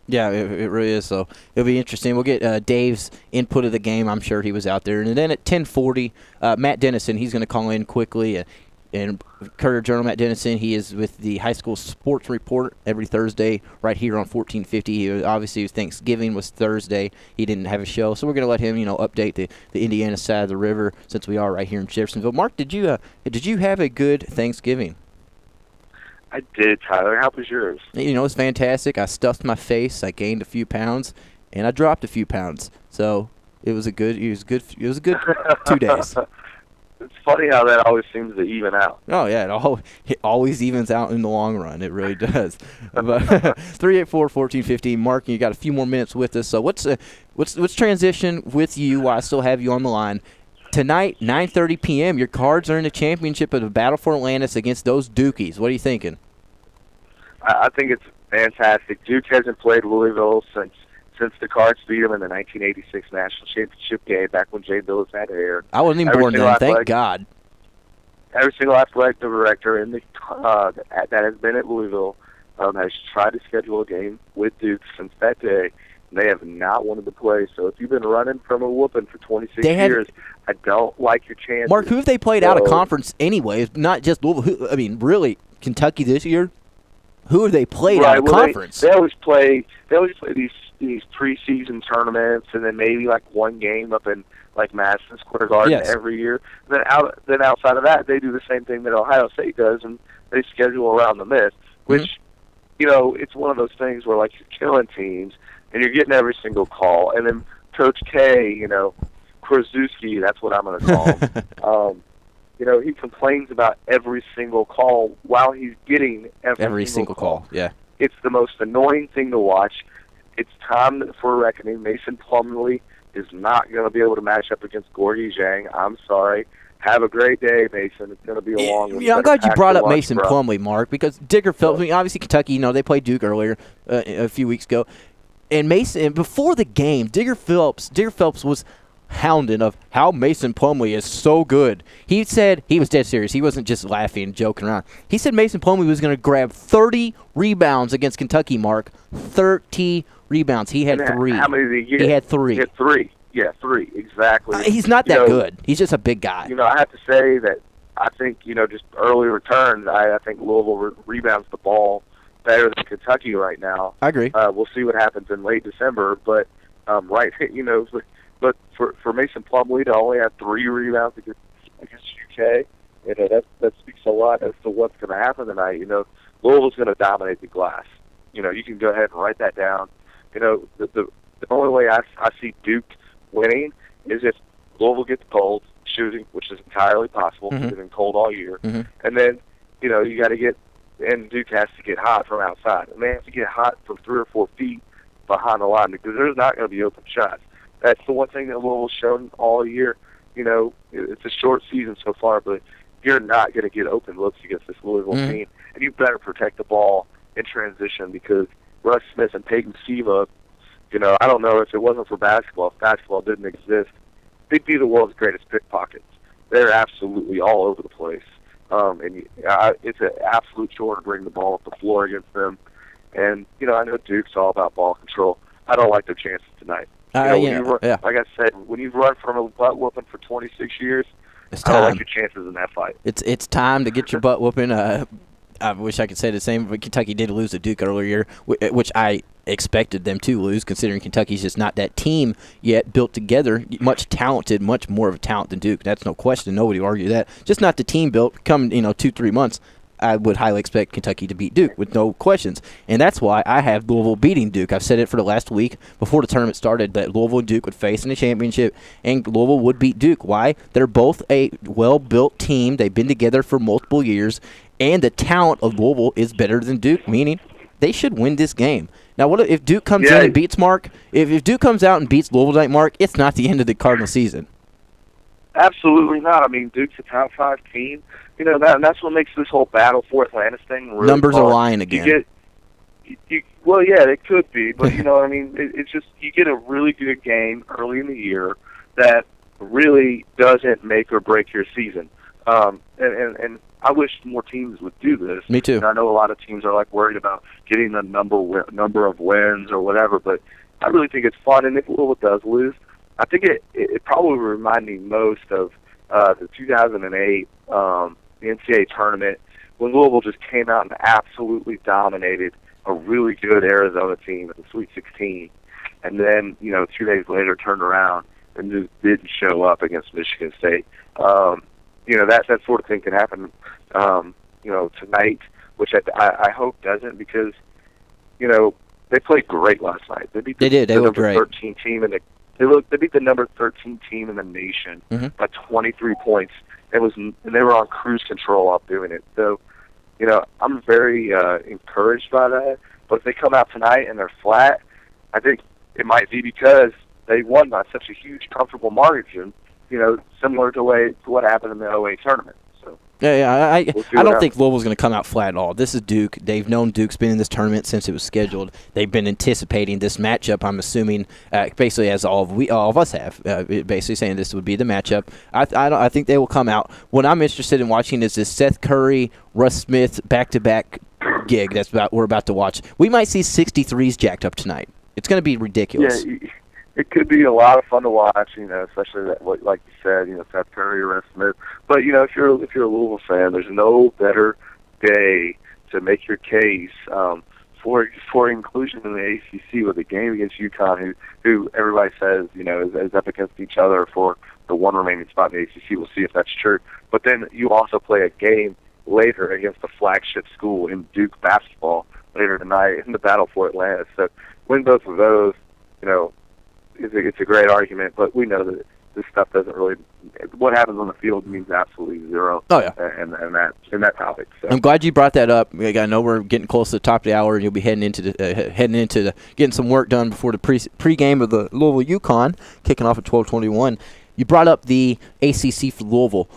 Yeah, it really is. So it'll be interesting. We'll get Dave's input of the game. I'm sure he was out there. And then at 10:40, Matt Dennison, he's going to call in quickly. And Courier Journal, Matt Dennison, he is with the High School Sports Report every Thursday right here on 1450. Obviously, Thanksgiving was Thursday. He didn't have a show, so we're going to let him, update the Indiana side of the river since we are right here in Jeffersonville. Mark, did you have a good Thanksgiving? I did, Tyler. How was yours? It was fantastic. I stuffed my face. I gained a few pounds, and I dropped a few pounds. So it was a good 2 days. It's funny how that always seems to even out. Oh, yeah, it always evens out in the long run. It really does. But 384-1450, Mark, you got a few more minutes with us. So let's transition with you while I still have you on the line. Tonight, 9:30 p.m., your Cards are in the championship of the Battle for Atlantis against those Dukies. What are you thinking? I think it's fantastic. Duke hasn't played Louisville since the Cards beat them in the 1986 national championship game back when Jay Billis had hair. I wasn't even born then, thank God. Every single athletic director in that has been at Louisville has tried to schedule a game with Duke since that day, and they have not wanted to play. So if you've been running from a whooping for 26 years, I don't like your chances. Mark, who have they played out of conference anyway? Not just Louisville. Really, Kentucky this year? Who have they played out of conference? They always play these preseason tournaments, and then maybe like one game up in like Madison Square Garden every year. Then outside of that, they do the same thing that Ohio State does, and they schedule around the Miss. Which, it's one of those things where like you're killing teams, and you're getting every single call. And then Coach K, Krasuski, that's what I'm going to call him. He complains about every single call while he's getting every single call. Yeah. It's the most annoying thing to watch. It's time for a reckoning. Mason Plumlee is not going to be able to match up against Gorgie Zhang. I'm sorry. Have a great day, Mason. It's going to be a long one. Yeah, I'm glad you brought up Mason Plumlee, Mark, because Digger Phelps, obviously Kentucky, they played Duke earlier a few weeks ago. And Mason, before the game, Digger Phelps was hounding of how Mason Plumlee is so good. He said he was dead serious. He wasn't just laughing and joking around. He said Mason Plumlee was going to grab 30 rebounds against Kentucky, Mark. 30 rebounds. He had 3. How many did he get? He had 3. He had 3. Yeah, 3, exactly. He's not that good. He's just a big guy. I have to say that I think, just early returns, I think Louisville rebounds the ball better than Kentucky right now. I agree. We'll see what happens in late December, but but for Mason Plumlee to only have 3 rebounds against UK, that speaks a lot as to what's going to happen tonight. Louisville's going to dominate the glass. You can go ahead and write that down. The only way I see Duke winning is if Louisville gets cold shooting, which is entirely possible because they've been cold all year. And then, you got to get, and Duke has to get hot from outside. And they have to get hot from 3 or 4 feet behind the line because there's not going to be open shots. That's the one thing that Louisville's shown all year. It's a short season so far, but you're not going to get open looks against this Louisville team. And you better protect the ball in transition because Russ Smith and Peyton Siva, I don't know if it wasn't for basketball, if basketball didn't exist, they'd be the world's greatest pickpockets. They're absolutely all over the place. It's an absolute chore to bring the ball up the floor against them. And, I know Duke's all about ball control. I don't like their chances tonight. Like I said, when you've run from a butt whooping for 26 years, I don't like your chances in that fight. It's time to get your butt whooping. I wish I could say the same, but Kentucky did lose to Duke earlier, which I expected them to lose, considering Kentucky's just not that team yet built together, much more of a talent than Duke. That's no question. Nobody will argue that. Just not the team built. Come 2-3 months, I would highly expect Kentucky to beat Duke with no questions. And that's why I have Louisville beating Duke. I've said it for the last week before the tournament started that Louisville and Duke would face in the championship, and Louisville would beat Duke. Why? They're both a well-built team. They've been together for multiple years, and the talent of Louisville is better than Duke, meaning they should win this game. Now, what if Duke comes in and beats Mark? If Duke comes out and beats Louisville tonight, Mark, it's not the end of the Cardinal season. Absolutely not. I mean, Duke's a top 5 team. That's what makes this whole battle for Atlantis thing really Numbers fun. are lying again. Well, yeah, it could be, but it's just you get a really good game early in the year that really doesn't make or break your season. And I wish more teams would do this. Me too. And I know a lot of teams are worried about getting the number of wins or whatever, but I really think it's fun. And if Louisville does lose, I think it probably would remind me most of the 2008 NCAA tournament when Louisville just came out and absolutely dominated a really good Arizona team in the Sweet 16, and then 2 days later turned around and just didn't show up against Michigan State. That sort of thing can happen tonight, which I hope doesn't, because they played great last night. They beat the number 13 team they beat the number 13 team in the nation by 23 points. And they were on cruise control while doing it. So, I'm very encouraged by that. But if they come out tonight and they're flat, I think it might be because they won by such a huge, comfortable margin, similar to what happened in the 08 tournament. So I don't think Louisville's going to come out flat at all. This is Duke. They've known Duke's been in this tournament since it was scheduled. They've been anticipating this matchup, I'm assuming, basically as all of us have, basically saying this would be the matchup. I think they will come out. What I'm interested in watching is this Seth Curry, Russ Smith back-to-back gig we're about to watch. We might see 63s jacked up tonight. It's going to be ridiculous. Yeah, it could be a lot of fun to watch, especially like you said, Seth Curry, Russ Smith. But if you're a Louisville fan, there's no better day to make your case for inclusion in the ACC with a game against UConn, who everybody says is up against each other for the one remaining spot in the ACC. We'll see if that's true. But then you also play a game later against the flagship school in Duke basketball later tonight in the battle for Atlantis. So win both of those, it's a great argument, but we know that this stuff doesn't really. What happens on the field means absolutely zero. Oh yeah, and that topic. So. I'm glad you brought that up. I know we're getting close to the top of the hour, and you'll be heading into getting some work done before the pregame of the Louisville UConn kicking off at 12:21. You brought up the ACC for Louisville.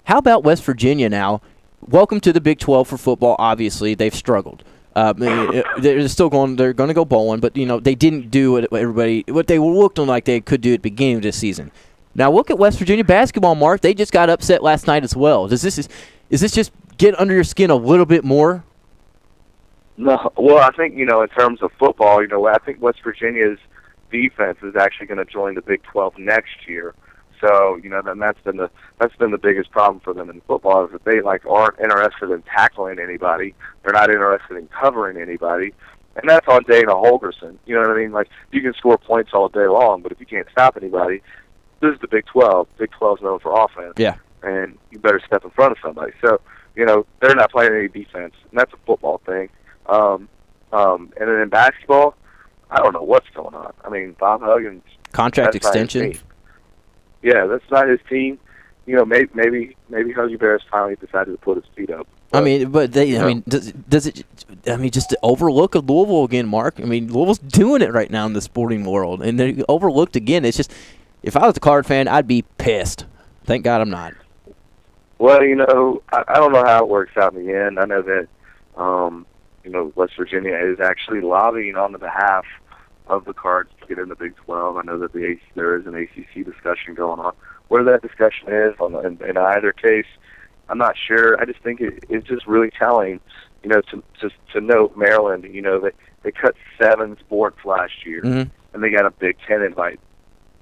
How about West Virginia now? Welcome to the Big 12 for football. Obviously, they've struggled. They're still going. They're going to go bowling, but they didn't do what they looked like they could do at the beginning of this season. Now look at West Virginia basketball, Mark. They just got upset last night as well. Is this just get under your skin a little bit more? No. Well, I think in terms of football, I think West Virginia's defense is actually going to join the Big 12 next year. So then that's been the biggest problem for them in football is that they aren't interested in tackling anybody. They're not interested in covering anybody, and that's on Dana Holgerson. You know what I mean? You can score points all day long, but if you can't stop anybody, this is the Big 12. Big 12's known for offense. Yeah. And you better step in front of somebody. So they're not playing any defense, and that's a football thing. And then in basketball, I don't know what's going on. I mean, Bob Huggins contract extension. Yeah, that's not his team. Maybe Huggy Bears finally decided to put his feet up. But, I mean, but does it? I mean, just to overlook of Louisville again, Mark. I mean, Louisville's doing it right now in the sporting world, and they overlooked again. It's just, if I was a Card fan, I'd be pissed. Thank God I'm not. Well, I don't know how it works out in the end. I know that West Virginia is actually lobbying on the behalf of the Cards to get in the Big 12. I know that there is an ACC discussion going on. where that discussion is in either case, I'm not sure. I just think it's just really telling, to note Maryland. They cut 7 sports last year, and they got a Big Ten invite.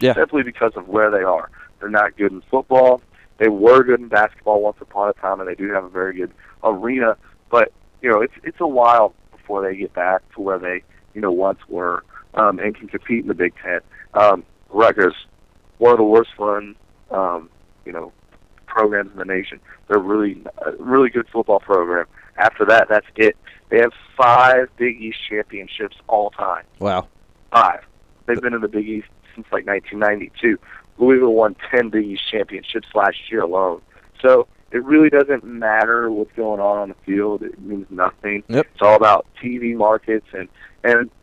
Yeah. Simply because of where they are. They're not good in football. They were good in basketball once upon a time, and they do have a very good arena. But it's a while before they get back to where they once were, and can compete in the Big Ten. Rutgers, one of the worst run programs in the nation. They're a really good football program. After that, that's it. They have 5 Big East championships all time. Wow. 5. They've been in the Big East since like 1992. Louisville won 10 Big East championships last year alone. So it really doesn't matter what's going on the field. It means nothing. Yep. It's all about TV markets. And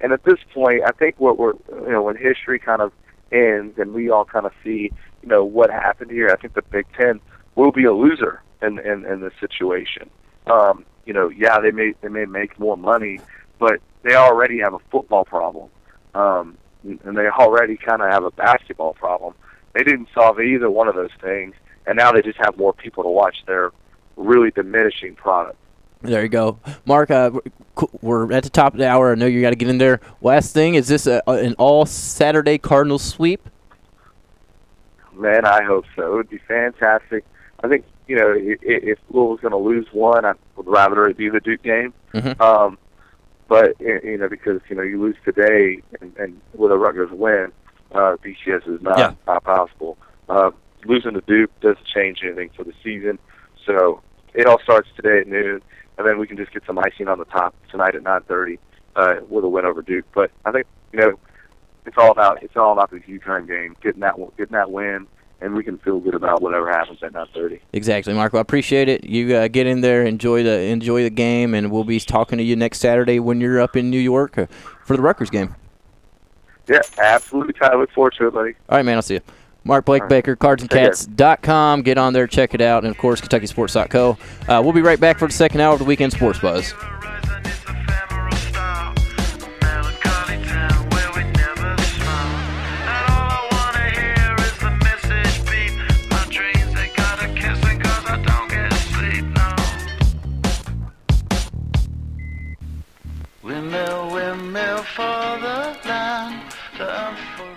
at this point, I think when history kind of ends and we all kind of see, what happened here, I think the Big Ten will be a loser in this situation. Yeah, they may make more money, but they already have a football problem. And they already kind of have a basketball problem. They didn't solve either one of those things, and now they just have more people to watch their really diminishing product. There you go. Mark, we're at the top of the hour. I know you got to get in there. Last thing, is this an all-Saturday Cardinals sweep? Man, I hope so. It would be fantastic. I think, if Louisville's going to lose one, I would rather it be the Duke game. But, because, you lose today and with a Rutgers win, BCS is not possible. Losing to Duke doesn't change anything for the season. So it all starts today at noon, and then we can just get some icing on the top tonight at 9:30 with a win over Duke. But I think, it's all about the UConn game, getting that win, and we can feel good about whatever happens at 9:30. Exactly, Mark. I appreciate it. You get in there, enjoy the game, and we'll be talking to you next Saturday when you're up in New York for the Rutgers game. Yeah, absolutely. I look forward to it, buddy. All right, man. I'll see you. Mark Blake Baker, cardsandcats.com. Get on there, check it out, and, of course, KentuckySports.co. We'll be right back for the second hour of the Weekend Sports Buzz. Windmill for the land, turn forever.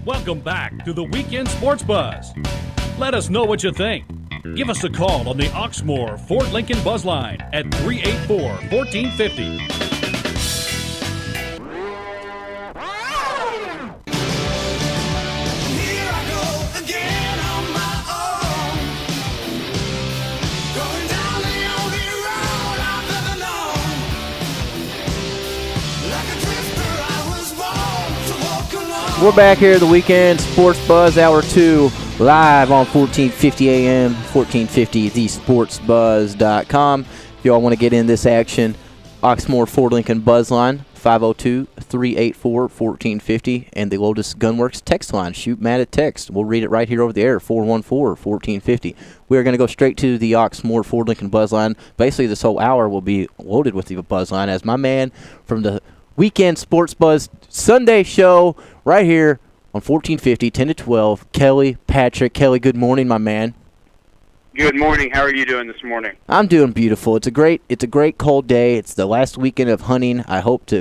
Welcome back to the Weekend Sports Buzz. Let us know what you think. Give us a call on the Oxmoor Ford Lincoln Buzz Line at 384-1450. We're back here at the Weekend Sports Buzz, Hour 2, live on 1450 AM, 1450 thesportsbuzz.com. If y'all want to get in this action, Oxmoor Ford Lincoln Buzz Line, 502-384-1450, and the Lotus Gunworks text line. Shoot Matt a text. We'll read it right here over the air, 414-1450. We are going to go straight to the Oxmoor Ford Lincoln Buzz Line. Basically, this whole hour will be loaded with the Buzz Line as my man from the Weekend Sports Buzz Sunday show right here on 1450, 10 to 12, Kelly Patrick. Kelly, good morning, my man. Good morning. How are you doing this morning? I'm doing beautiful. It's a great cold day. It's the last weekend of hunting. I hope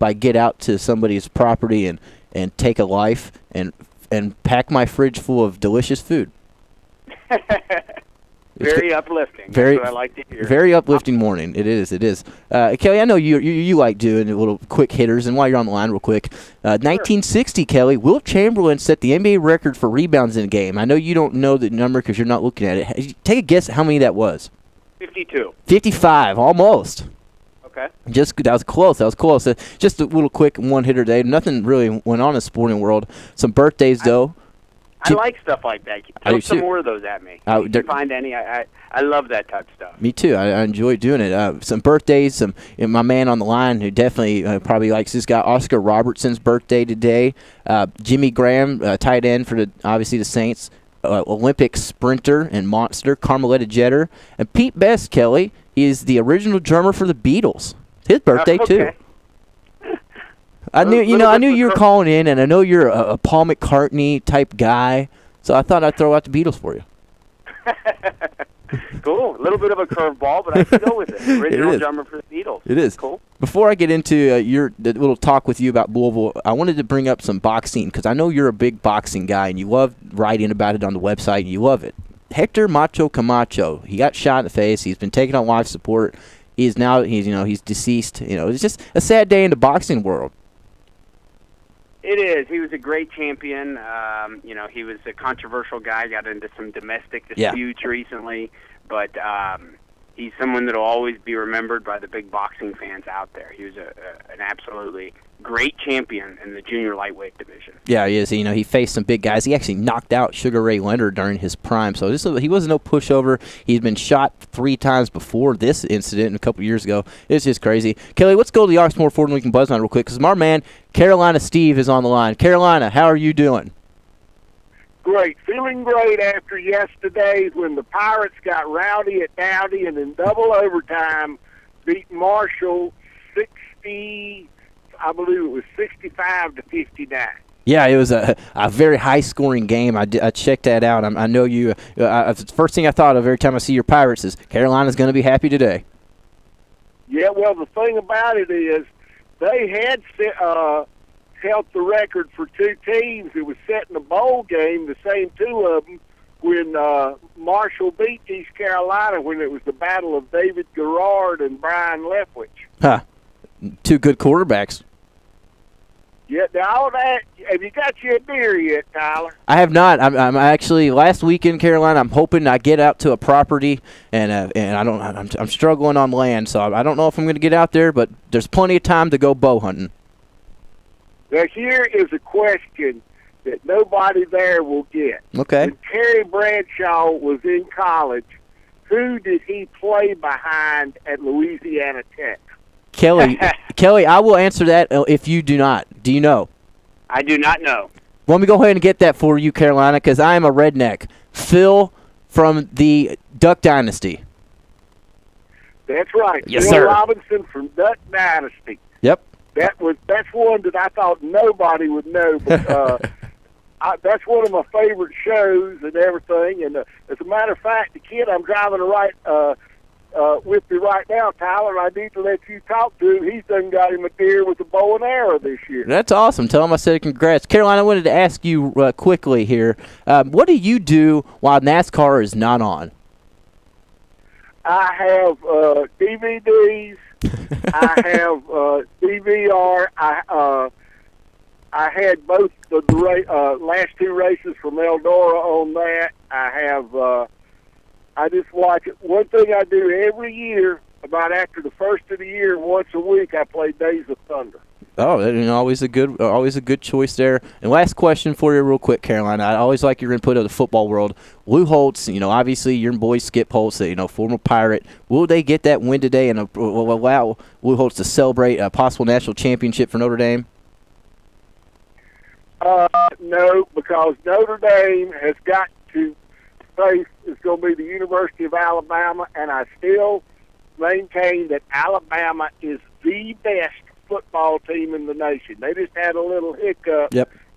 I get out to somebody's property and take a life and pack my fridge full of delicious food. Very uplifting. Very, that's what I like to hear. Very uplifting morning. It is. Kelly, I know you like doing little quick hitters, and while you're on the line real quick, 1960, Kelly, Wilt Chamberlain set the NBA record for rebounds in a game. I know you don't know the number because you're not looking at it. Take a guess at how many that was. 52. 55, almost. Okay. That was close. Just a little quick one-hitter day. Nothing really went on in the sporting world. Some birthdays, though. I like stuff like that. Throw some more of those at me. If you find any, I love that type of stuff. Me too. I enjoy doing it. Some birthdays. My man on the line who definitely probably likes this guy, Oscar Robertson's birthday today. Jimmy Graham, tight end for obviously the Saints. Olympic sprinter and monster, Carmelita Jeter. And Pete Best, Kelly, he is the original drummer for the Beatles. It's his birthday, too. I knew you were calling in, and I know you're a Paul McCartney type guy, so I thought I'd throw out the Beatles for you. Cool. A little bit of a curveball, but I can go with it. Original drummer for the Beatles. It is. Cool. Before I get into the little talk with you about Louisville, I wanted to bring up some boxing because I know you're a big boxing guy, and you love writing about it on the website, and you love it. Hector Macho Camacho, he got shot in the face. He's been taken on life support. He's deceased. It's just a sad day in the boxing world. It is. He was a great champion. He was a controversial guy. Got into some domestic disputes recently, but he's someone that will always be remembered by the big boxing fans out there. He was an absolutely great champion in the junior lightweight division. Yeah, he is. He faced some big guys. He actually knocked out Sugar Ray Leonard during his prime. So he wasn't no pushover. He's been shot 3 times before this incident a couple years ago. It's just crazy. Kelly, let's go to the Oxmoor Ford Lincoln Buzz Line real quick because our man Carolina Steve is on the line. Carolina, how are you doing? Great. Feeling great after yesterday when the Pirates got rowdy at Dowdy and in double overtime beat Marshall 60, I believe it was 65-59. Yeah, it was a very high-scoring game. I checked that out. I know you. The first thing I thought of every time I see your Pirates is Carolina's going to be happy today. Yeah, well, the thing about it is they had held the record for 2 teams. It was set in a bowl game, the same 2 of them, when Marshall beat East Carolina when it was the battle of David Garrard and Brian Leftwich. Huh. 2 good quarterbacks. Yeah, now that, have you got you a beer yet, Tyler? I have not. I'm actually last week in Carolina. I'm hoping I get out to a property, and I'm struggling on land, so I don't know if I'm going to get out there. But there's plenty of time to go bow hunting. Now here is a question that nobody there will get. Okay. When Terry Bradshaw was in college, who did he play behind at Louisiana Tech? Kelly, I will answer that if you do not. Do you know? I do not know. Let me go ahead and get that for you, Carolina, because I am a redneck. Phil from the Duck Dynasty. That's right. Yes, Phil sir. Robinson from Duck Dynasty. Yep. That's one that I thought nobody would know, but that's one of my favorite shows and everything. And as a matter of fact, the kid I'm driving with me right now, Tyler. I need to let you talk to him. He's done got him a deer with a bow and arrow this year. That's awesome. Tell him I said congrats. Caroline, I wanted to ask you quickly here. What do you do while NASCAR is not on? I have DVDs. I have DVR. I had both the last two races from Eldora on that. I have. I just watch it. One thing I do every year, about after the first of the year, once a week, I play Days of Thunder. Oh, always a good choice there. And last question for you, real quick, Caroline. I always like your input of the football world. Lou Holtz, obviously your boy Skip Holtz, former Pirate. Will they get that win today and allow Lou Holtz to celebrate a possible national championship for Notre Dame? No, because Notre Dame has got to face is going to be the University of Alabama, and I still maintain that Alabama is the best football team in the nation. They just had a little hiccup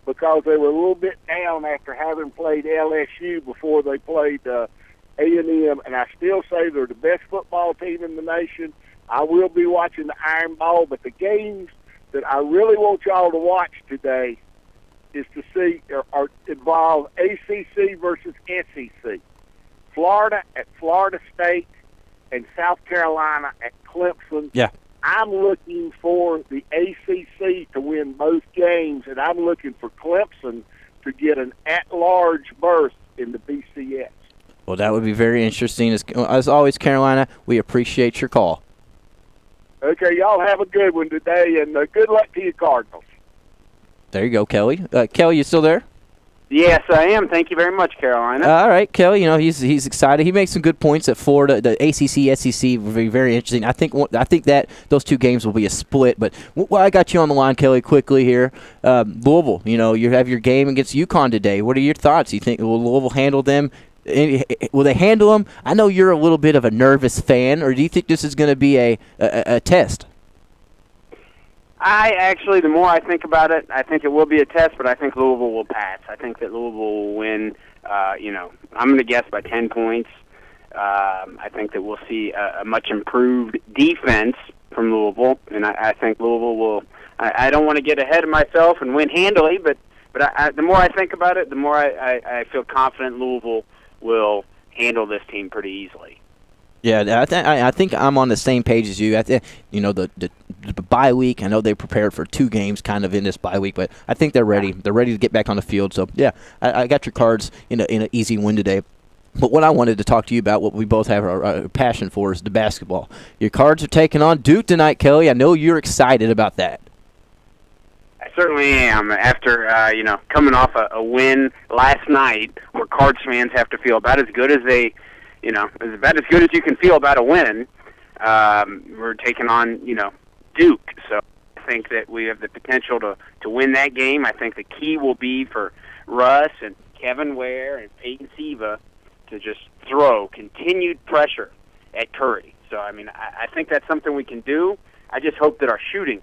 because they were a little bit down after having played LSU before they played A&M, and I still say they're the best football team in the nation. I will be watching the Iron Bowl, but the games that I really want y'all to watch today is to see or involve ACC versus SEC. Florida at Florida State and South Carolina at Clemson. Yeah. I'm looking for the ACC to win both games, and I'm looking for Clemson to get an at-large berth in the BCS. Well, that would be very interesting. As always, Carolina, we appreciate your call. Okay, y'all have a good one today, and good luck to you Cardinals. There you go, Kelly. Kelly, you still there? Yes, I am. Thank you very much, Carolina. All right, Kelly. He's excited. He makes some good points at Florida. The ACC, SEC will be very interesting. I think that those two games will be a split. But I got you on the line, Kelly, quickly here. Louisville. You have your game against UConn today. What are your thoughts? You think will Louisville handle them? Will they handle them? I know you're a little bit of a nervous fan, or do you think this is going to be a test? The more I think about it, I think it will be a test, but I think Louisville will pass. I think that Louisville will win, I'm going to guess by 10 points. I think that we'll see a much improved defense from Louisville, and I think Louisville will I don't want to get ahead of myself and win handily, but the more I think about it, the more I feel confident Louisville will handle this team pretty easily. Yeah, I think I'm on the same page as you. The bye week, I know they prepared for 2 games kind of in this bye week, but I think they're ready. They're ready to get back on the field. So, yeah, I got your cards in an easy win today. But what I wanted to talk to you about, what we both have a passion for, is the basketball. Your cards are taking on Duke tonight, Kelly. I know you're excited about that. I certainly am. After, coming off a win last night where Cards fans have to feel about as good as they – it's about as good as you can feel about a win. We're taking on, Duke. So I think that we have the potential to win that game. I think the key will be for Russ and Kevin Ware and Peyton Siva to just throw continued pressure at Curry. So, I think that's something we can do. I just hope that our shooting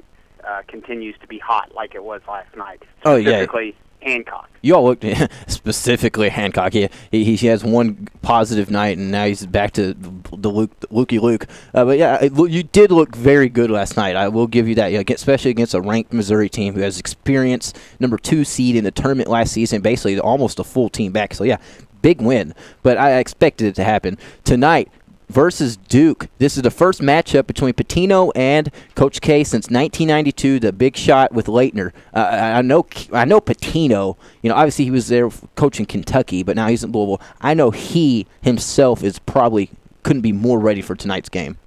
continues to be hot like it was last night. Specifically, Hancock. You all looked specifically Hancock. He has one positive night, and now he's back to the Lukey Luke. But yeah, you did look very good last night. I will give you that. Especially against a ranked Missouri team who has experience, number 2 seed in the tournament last season, basically almost a full team back. So yeah, big win. But I expected it to happen tonight. Versus Duke. This is the first matchup between Pitino and Coach K since 1992, the big shot with Leitner. I know Pitino, obviously he was there coaching Kentucky, but now he's in Louisville. I know he himself is probably couldn't be more ready for tonight's game.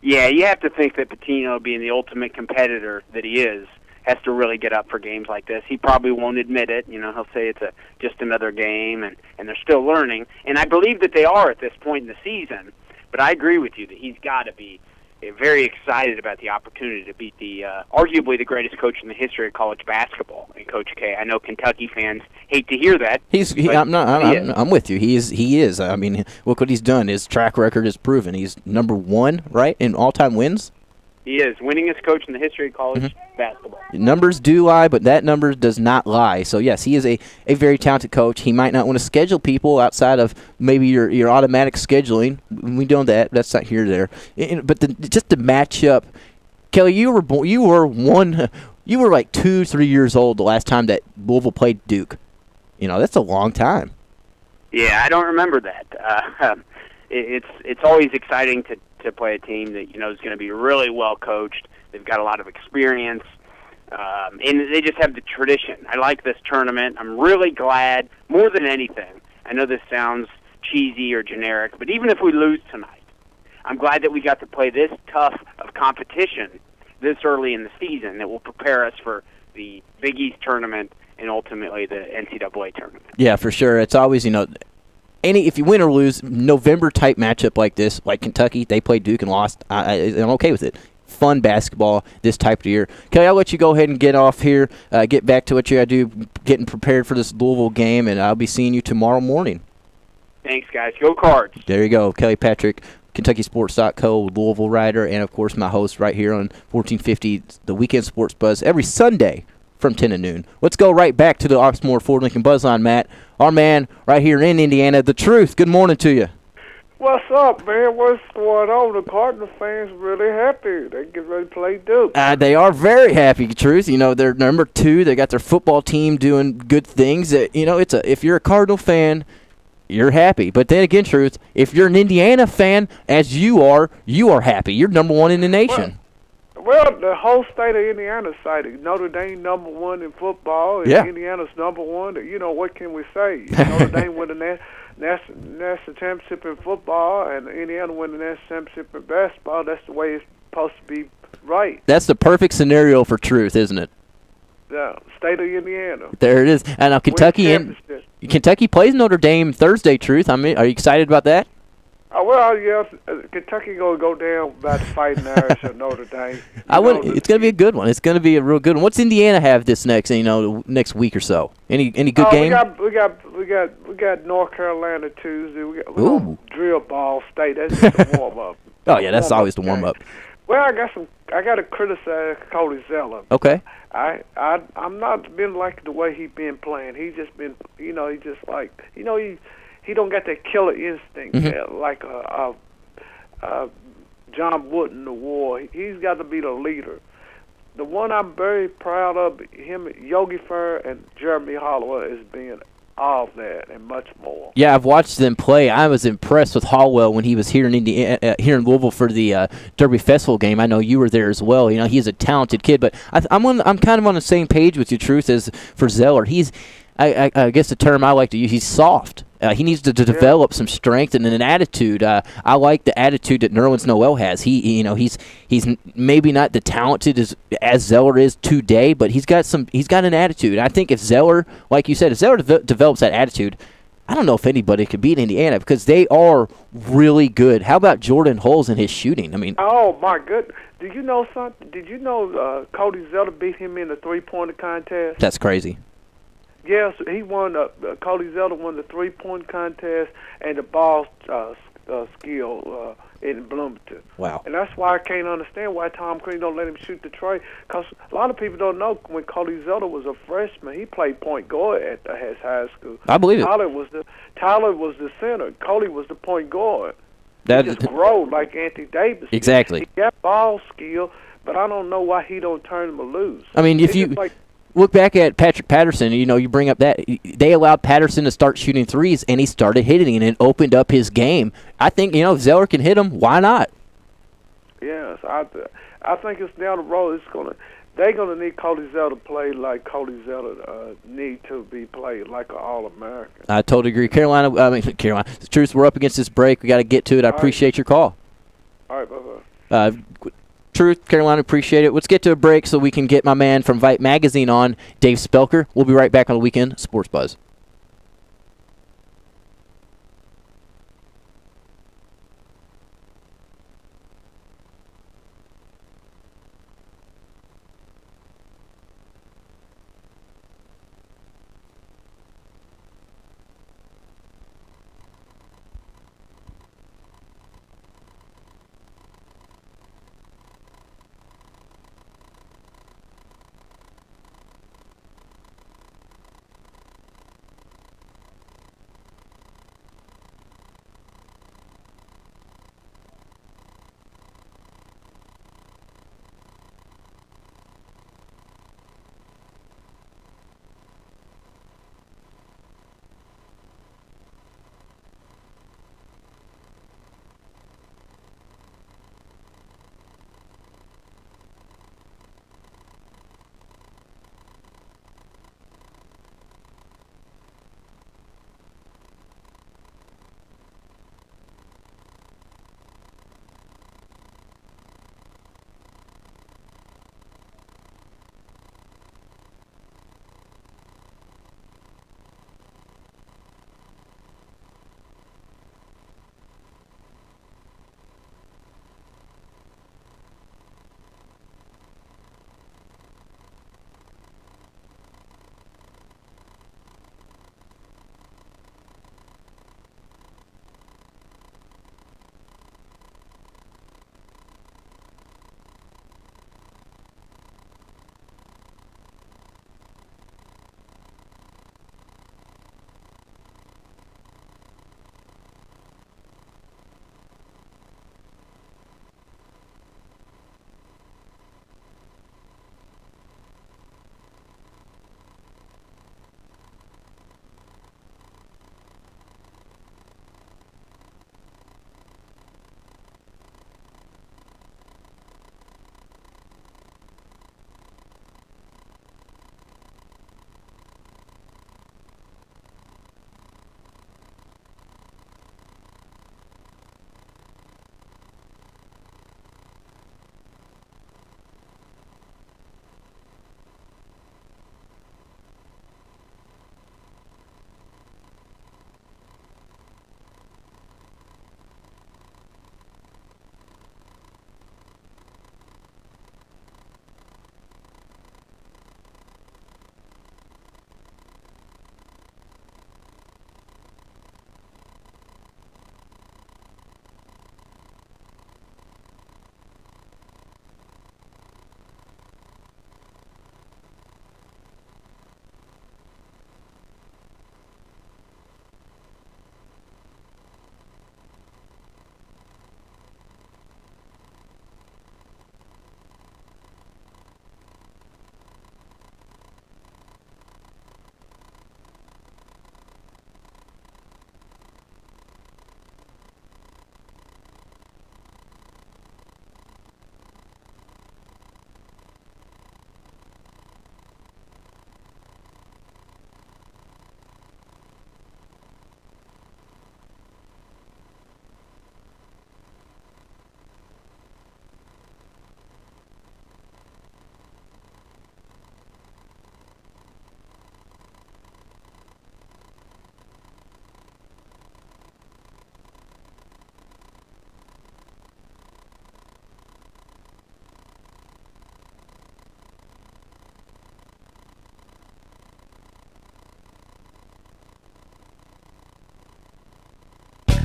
Yeah, you have to think that Pitino, being the ultimate competitor that he is, has to really get up for games like this. He probably won't admit it. He'll say it's just another game, and they're still learning. And I believe that they are at this point in the season. But I agree with you that he's got to be very excited about the opportunity to beat the arguably the greatest coach in the history of college basketball, and Coach K. I know Kentucky fans hate to hear that. I'm with you. He is. Look what he's done. His track record is proven. He's number 1, right, in all-time wins. He is winningest coach in the history of college basketball. Numbers do lie, but that number does not lie. So, yes, he is a very talented coach. He might not want to schedule people outside of maybe your automatic scheduling. We know that. That's not here or there. But just the matchup, Kelly, you were like 2-3 years old the last time that Louisville played Duke. That's a long time. Yeah, I don't remember that. It's always exciting to play a team that is going to be really well coached. They've got a lot of experience, and they just have the tradition. I like this tournament. I'm really glad, more than anything. I know this sounds cheesy or generic, but even if we lose tonight, I'm glad that we got to play this tough of competition this early in the season that will prepare us for the Big East tournament and ultimately the NCAA tournament. Yeah, for sure. It's always, if you win or lose, November-type matchup like this, like Kentucky, they played Duke and lost, I'm okay with it. Fun basketball this type of year. Kelly, I'll let you go ahead and get off here, get back to what you got to do, getting prepared for this Louisville game, and I'll be seeing you tomorrow morning. Thanks, guys. Go Cards. There you go. Kelly Patrick, KentuckySports.co, Louisville writer, and, of course, my host right here on 1450, the Weekend Sports Buzz, every Sunday from 10 to noon. Let's go right back to the Oxmoor Ford Lincoln Buzzline, Matt. Our man right here in Indiana, The Truth. Good morning to you. What's up, man? What's going on? The Cardinal fans really happy. They get ready to play Duke. They are very happy, Truth. They're number 2. They got their football team doing good things. If you're a Cardinal fan, you're happy. But then again, Truth, if you're an Indiana fan, as you are happy. You're number 1 in the nation. Well, the whole state of Indiana is excited. Notre Dame number 1 in football, and Indiana's number 1. What can we say? Notre Dame win the national championship in football, and Indiana win the national championship in basketball. That's the way it's supposed to be, right? That's the perfect scenario for Truth, isn't it? Yeah, state of Indiana. There it is. And now Kentucky plays Notre Dame Thursday, Truth. Are you excited about that? Well, yeah, Kentucky going to go down by the Fighting Irish or Notre Dame. It's going to be a good one. It's going to be a real good one. What's Indiana have this next week or so? Any good game? We got North Carolina Tuesday. We got drill ball state. That's just a warm up. Oh yeah, that's always the warm up. Well, I got to criticize Cody Zeller. Okay. I'm not been liking the way he been playing. He just been, he just like, he don't got that killer instinct like John Wooden the war. He's got to be the leader. The one I'm very proud of, him, Yogi Ferr and Jeremy Holloway, is being all that and much more. Yeah, I've watched them play. I was impressed with Hallwell when he was here in here in Louisville for the Derby Festival game. I know you were there as well. He's a talented kid, but I'm kind of on the same page with you, Truth, as for Zeller. I guess the term I like to use, he's soft. He needs to develop some strength and an attitude. I like the attitude that Nerlens Noel has. He's maybe not the talented as Zeller is today, but he's got an attitude. I think if Zeller, like you said, develops that attitude, I don't know if anybody could beat Indiana because they are really good. How about Jordan Hulls and his shooting? Oh my goodness! Did you know something? Did you know Cody Zeller beat him in the 3-pointer contest? That's crazy. Yes, he won. Cody Zeller won the 3-point contest and the ball skill in Bloomington. Wow! And that's why I can't understand why Tom Crean don't let him shoot the tray. Because a lot of people don't know when Cody Zeller was a freshman, he played point guard at his high school. I believe it. Tyler was the center. Cody was the point guard. He just growed like Anthony Davis. Exactly. He got ball skill, but I don't know why he don't turn him loose. If you look back at Patrick Patterson, you bring up that they allowed Patterson to start shooting threes, and he started hitting, and it opened up his game. I think if Zeller can hit him, why not? Yes, I think it's down the road. They're gonna need Cody Zeller to play like Cody Zeller need to be played like an All-American. I totally agree. Carolina. The Truth, we're up against this break. We got to get to it. I appreciate your call. All right, bye-bye. Truth, Carolina, appreciate it. Let's get to a break so we can get my man from Vite Magazine on, Dave Spelker. We'll be right back on the Weekend Sports Buzz.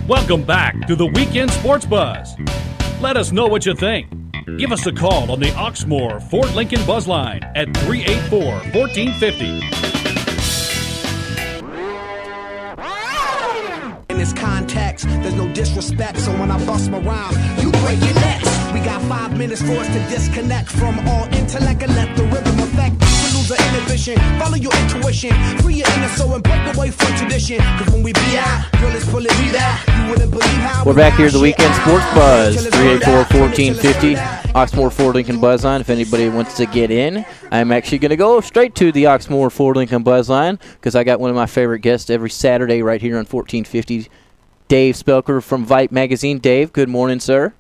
Welcome back to the Weekend Sports Buzz. Let us know what you think. Give us a call on the Oxmoor Ford Lincoln Buzz Line at 384-1450. In this context, there's no disrespect, so when I bust my rhyme, you break your necks. We got 5 minutes for us to disconnect from all intellect and let the rhythm affect. Lose the inhibition, follow your intuition, free your inner soul and break away from tradition. Cause when we be out, girl, it's pulling me back. You wouldn't believe how we're back here at the Weekend Sports Buzz, 384-1450, Oxmoor Ford Lincoln Buzz Line. If anybody wants to get in, I'm actually going to go straight to the Oxmoor Ford Lincoln Buzz Line because I got one of my favorite guests every Saturday right here on 1450, Dave Spelker from Vipe Magazine. Dave, good morning, sir.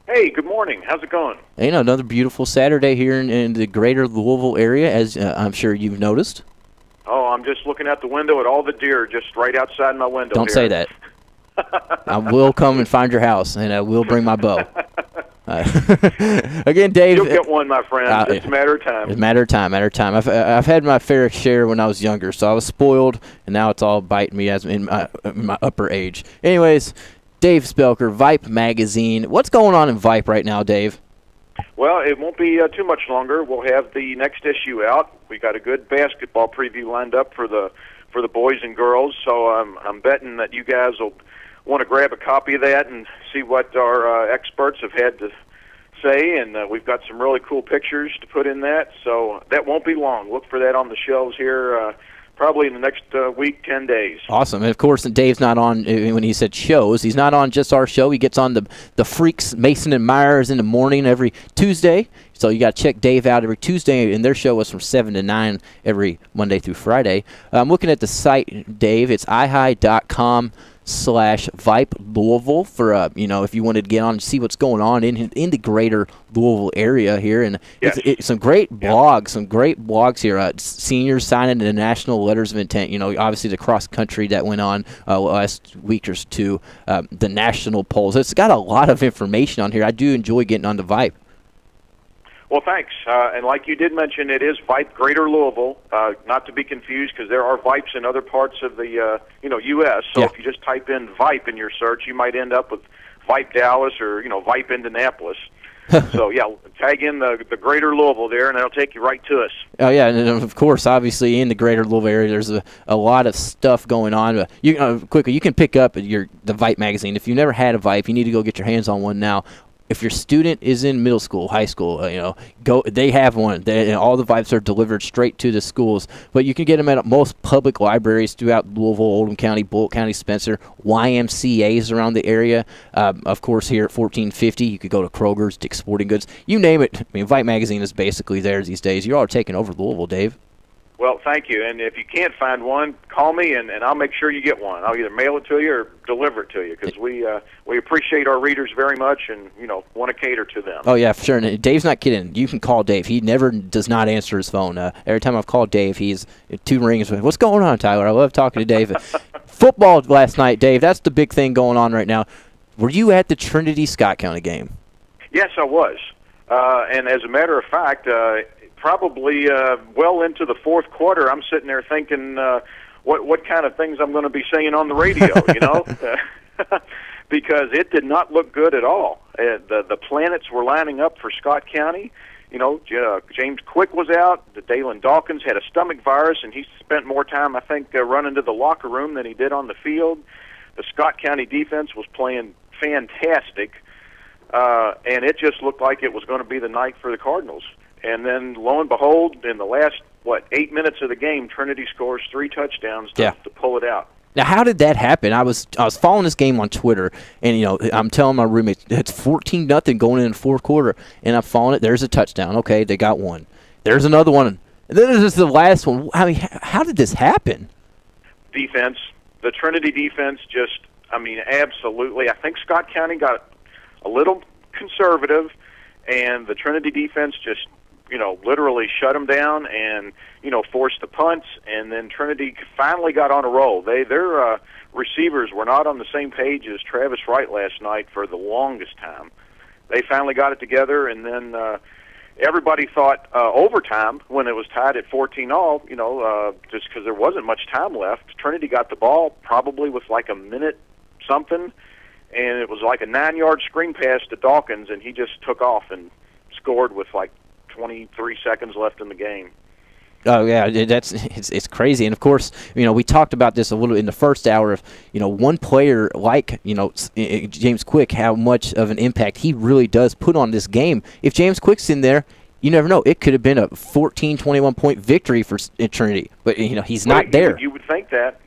Hey, good morning. How's it going? You know, another beautiful Saturday here in the greater Louisville area, as I'm sure you've noticed. Oh, I'm just looking out the window at all the deer just right outside my window. Don't here. say that. I will come and find your house, and I will bring my bow. Again, Dave. You'll get one, my friend. It's a matter of time. It's a matter of time. I've had my fair share when I was younger, so I was spoiled, and now it's all biting me as in my upper age. Anyways, Dave Spelker, Vipe Magazine. What's going on in Vipe right now, Dave? Well, it won't be too much longer. We'll have the next issue out. We got a good basketball preview lined up for the boys and girls. So I'm betting that you guys will want to grab a copy of that and see what our experts have had to say. And we've got some really cool pictures to put in that. So that won't be long. Look for that on the shelves here. Probably in the next week, 10 days. Awesome. And, of course, Dave's not on, when he said shows, he's not on just our show. He gets on the Freaks, Mason and Myers in the morning every Tuesday. So you got to check Dave out every Tuesday, and their show is from 7 to 9 every Monday through Friday. I'm looking at the site, Dave. It's iHigh.com/Vipe Louisville for, if you wanted to get on and see what's going on in the greater Louisville area here. And yes. it's some great blogs, here. Seniors signing the national letters of intent. Obviously the cross country that went on last week or two, the national polls. It's got a lot of information on here. I do enjoy getting on the Vipe. Well, thanks. And like you did mention, it is Vipe Greater Louisville, not to be confused because there are Vipes in other parts of the U.S. So if you just type in Vipe in your search, you might end up with Vipe Dallas or Vipe Indianapolis. So tag in the Greater Louisville there, and that'll take you right to us. Oh yeah, and of course, obviously in the Greater Louisville area, there's a lot of stuff going on. But you can pick up the Vipe magazine. If you never had a Vipe, you need to go get your hands on one now. If your student is in middle school, high school, go. They have one. All the Vipes are delivered straight to the schools. But you can get them at most public libraries throughout Louisville, Oldham County, Bullitt County, Spencer, YMCAs around the area. Of course, here at 1450, you could go to Kroger's, Dick's Sporting Goods. You name it. I mean, Vipe Magazine is basically there these days. You're all taking over Louisville, Dave. Well, thank you. And if you can't find one, call me, and I'll make sure you get one. I'll either mail it to you or deliver it to you because we appreciate our readers very much and, want to cater to them. Oh, yeah, for sure. And Dave's not kidding. You can call Dave. He never does not answer his phone. Every time I've called Dave, he's 2 rings. What's going on, Tyler? I love talking to Dave. Football last night, Dave, that's the big thing going on right now. Were you at the Trinity-Scott County game? Yes, I was. And as a matter of fact, probably well into the fourth quarter, I'm sitting there thinking what kind of things I'm going to be saying on the radio, because it did not look good at all. The planets were lining up for Scott County. James Quick was out. Dalen Dawkins had a stomach virus, and he spent more time, I think, running to the locker room than he did on the field. The Scott County defense was playing fantastic, and it just looked like it was going to be the night for the Cardinals. And then, lo and behold, in the last, 8 minutes of the game, Trinity scores 3 touchdowns to pull it out. Now, how did that happen? I was following this game on Twitter, and, I'm telling my roommates, it's 14-0 going in the fourth quarter, and I'm following it. There's a touchdown. Okay, they got one. There's another one. And then there's the last one. I mean, how did this happen? Defense. The Trinity defense just, absolutely. I think Scott County got a little conservative, and the Trinity defense just literally shut them down and, forced the punts, and then Trinity finally got on a roll. Their receivers were not on the same page as Travis Wright last night for the longest time. They finally got it together, and then everybody thought overtime when it was tied at 14-all, just because there wasn't much time left. Trinity got the ball probably with like a minute something, and it was like a 9-yard screen pass to Dawkins, and he just took off and scored with like 23 seconds left in the game. Oh yeah, it's crazy, and of course, we talked about this a little in the first hour of one player like James Quick, how much of an impact he really does put on this game. If James Quick's in there, you never know. It could have been a 14, 21-point victory for Trinity, but he's not there. You would think that,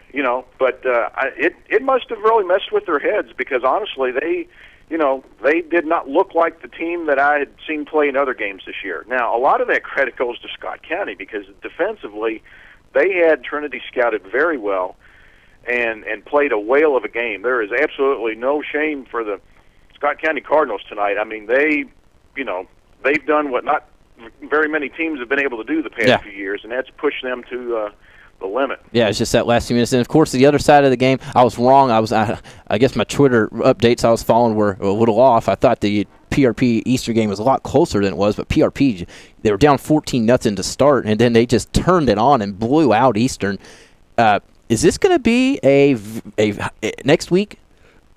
but it must have really messed with their heads, because honestly, they did not look like the team that I had seen play in other games this year. Now, a lot of that credit goes to Scott County, because defensively, they had Trinity scouted very well and played a whale of a game. There is absolutely no shame for the Scott County Cardinals tonight. I mean, they've done what not very many teams have been able to do the past few years, and that's pushed them to the limit. Yeah, it's just that last few minutes. And, of course, the other side of the game, I was wrong. I guess my Twitter updates I was following were a little off. I thought the PRP Easter game was a lot closer than it was, but PRP, they were down 14-0 to start, and then they just turned it on and blew out Eastern. Is this going to be a next week,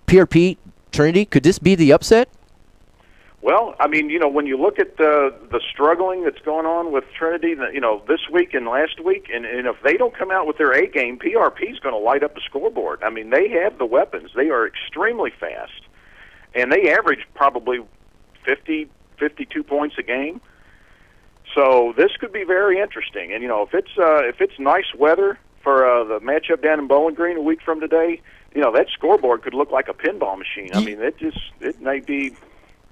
PRP Trinity? Could this be the upset? Well, I mean, when you look at the struggling that's going on with Trinity, this week and last week, and if they don't come out with their A game, PRP is going to light up the scoreboard. I mean, they have the weapons. They are extremely fast, and they average probably 50, 52 points a game. So this could be very interesting. And if it's nice weather for the matchup down in Bowling Green a week from today, that scoreboard could look like a pinball machine. I mean, it may be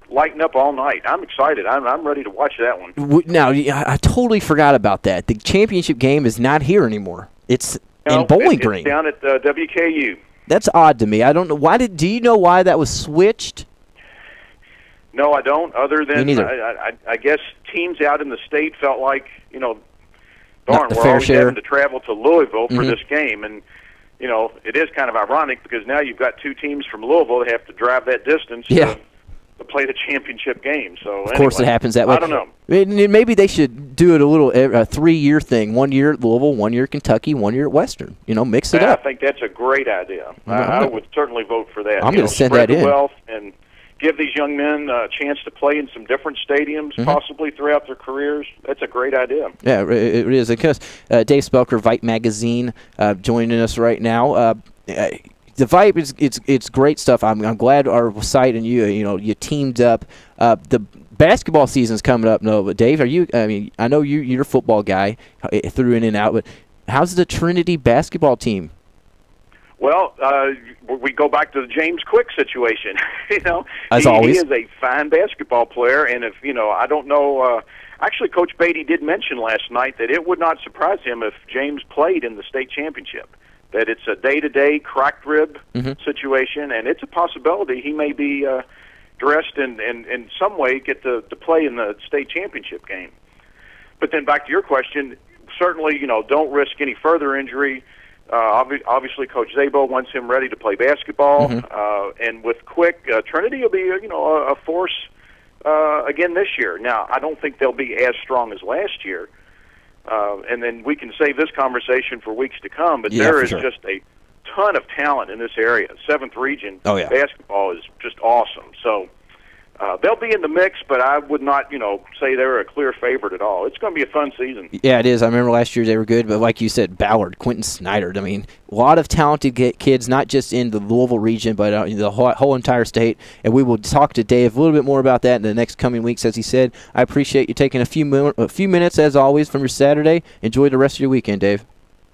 lighting up all night. I'm excited. I'm ready to watch that one. Now, I totally forgot about that. The championship game is not here anymore. It's in Bowling Green. It's down at WKU. That's odd to me. I don't know why. Do you know why that was switched? No, I don't. Other than I guess teams out in the state felt like we're always having to travel to Louisville for this game, and it is kind of ironic, because now you've got two teams from Louisville that have to drive that distance. To play the championship game. So of course it happens that way. I don't know. Maybe they should do it a little 3-year thing. 1 year at Louisville, 1 year at Kentucky, 1 year at Western. Mix it up. I think that's a great idea. I would certainly vote for that. I'm going to send that in. Spread the wealth and give these young men a chance to play in some different stadiums, possibly throughout their careers. That's a great idea. Yeah, it is. Because Dave Spelker, Vite Magazine, joining us right now. The Vibe it's great stuff. I'm glad our site and you teamed up. The basketball season's coming up. No, but Dave, I know you're a football guy through in and out, but how's the Trinity basketball team? Well, we go back to the James Quick situation. As always, he is a fine basketball player, and if I don't know. Actually, Coach Beatty did mention last night that it would not surprise him if James played in the state championship. That it's a day-to-day cracked rib situation, and it's a possibility he may be dressed and in some way get to play in the state championship game. But then back to your question, certainly, don't risk any further injury. Obviously, Coach Zabo wants him ready to play basketball, and with Quick, Trinity will be a force again this year. Now, I don't think they'll be as strong as last year. And then we can save this conversation for weeks to come, but there is just a ton of talent in this area. 7th Region basketball is just awesome. So they'll be in the mix, but I would not, say they're a clear favorite at all. It's going to be a fun season. Yeah, it is. I remember last year they were good, but like you said, Ballard, Quentin Snyder. I mean, a lot of talented kids, not just in the Louisville region, but the whole entire state. And we will talk to Dave a little bit more about that in the next coming weeks, as he said. I appreciate you taking a few minutes, as always, from your Saturday. Enjoy the rest of your weekend, Dave.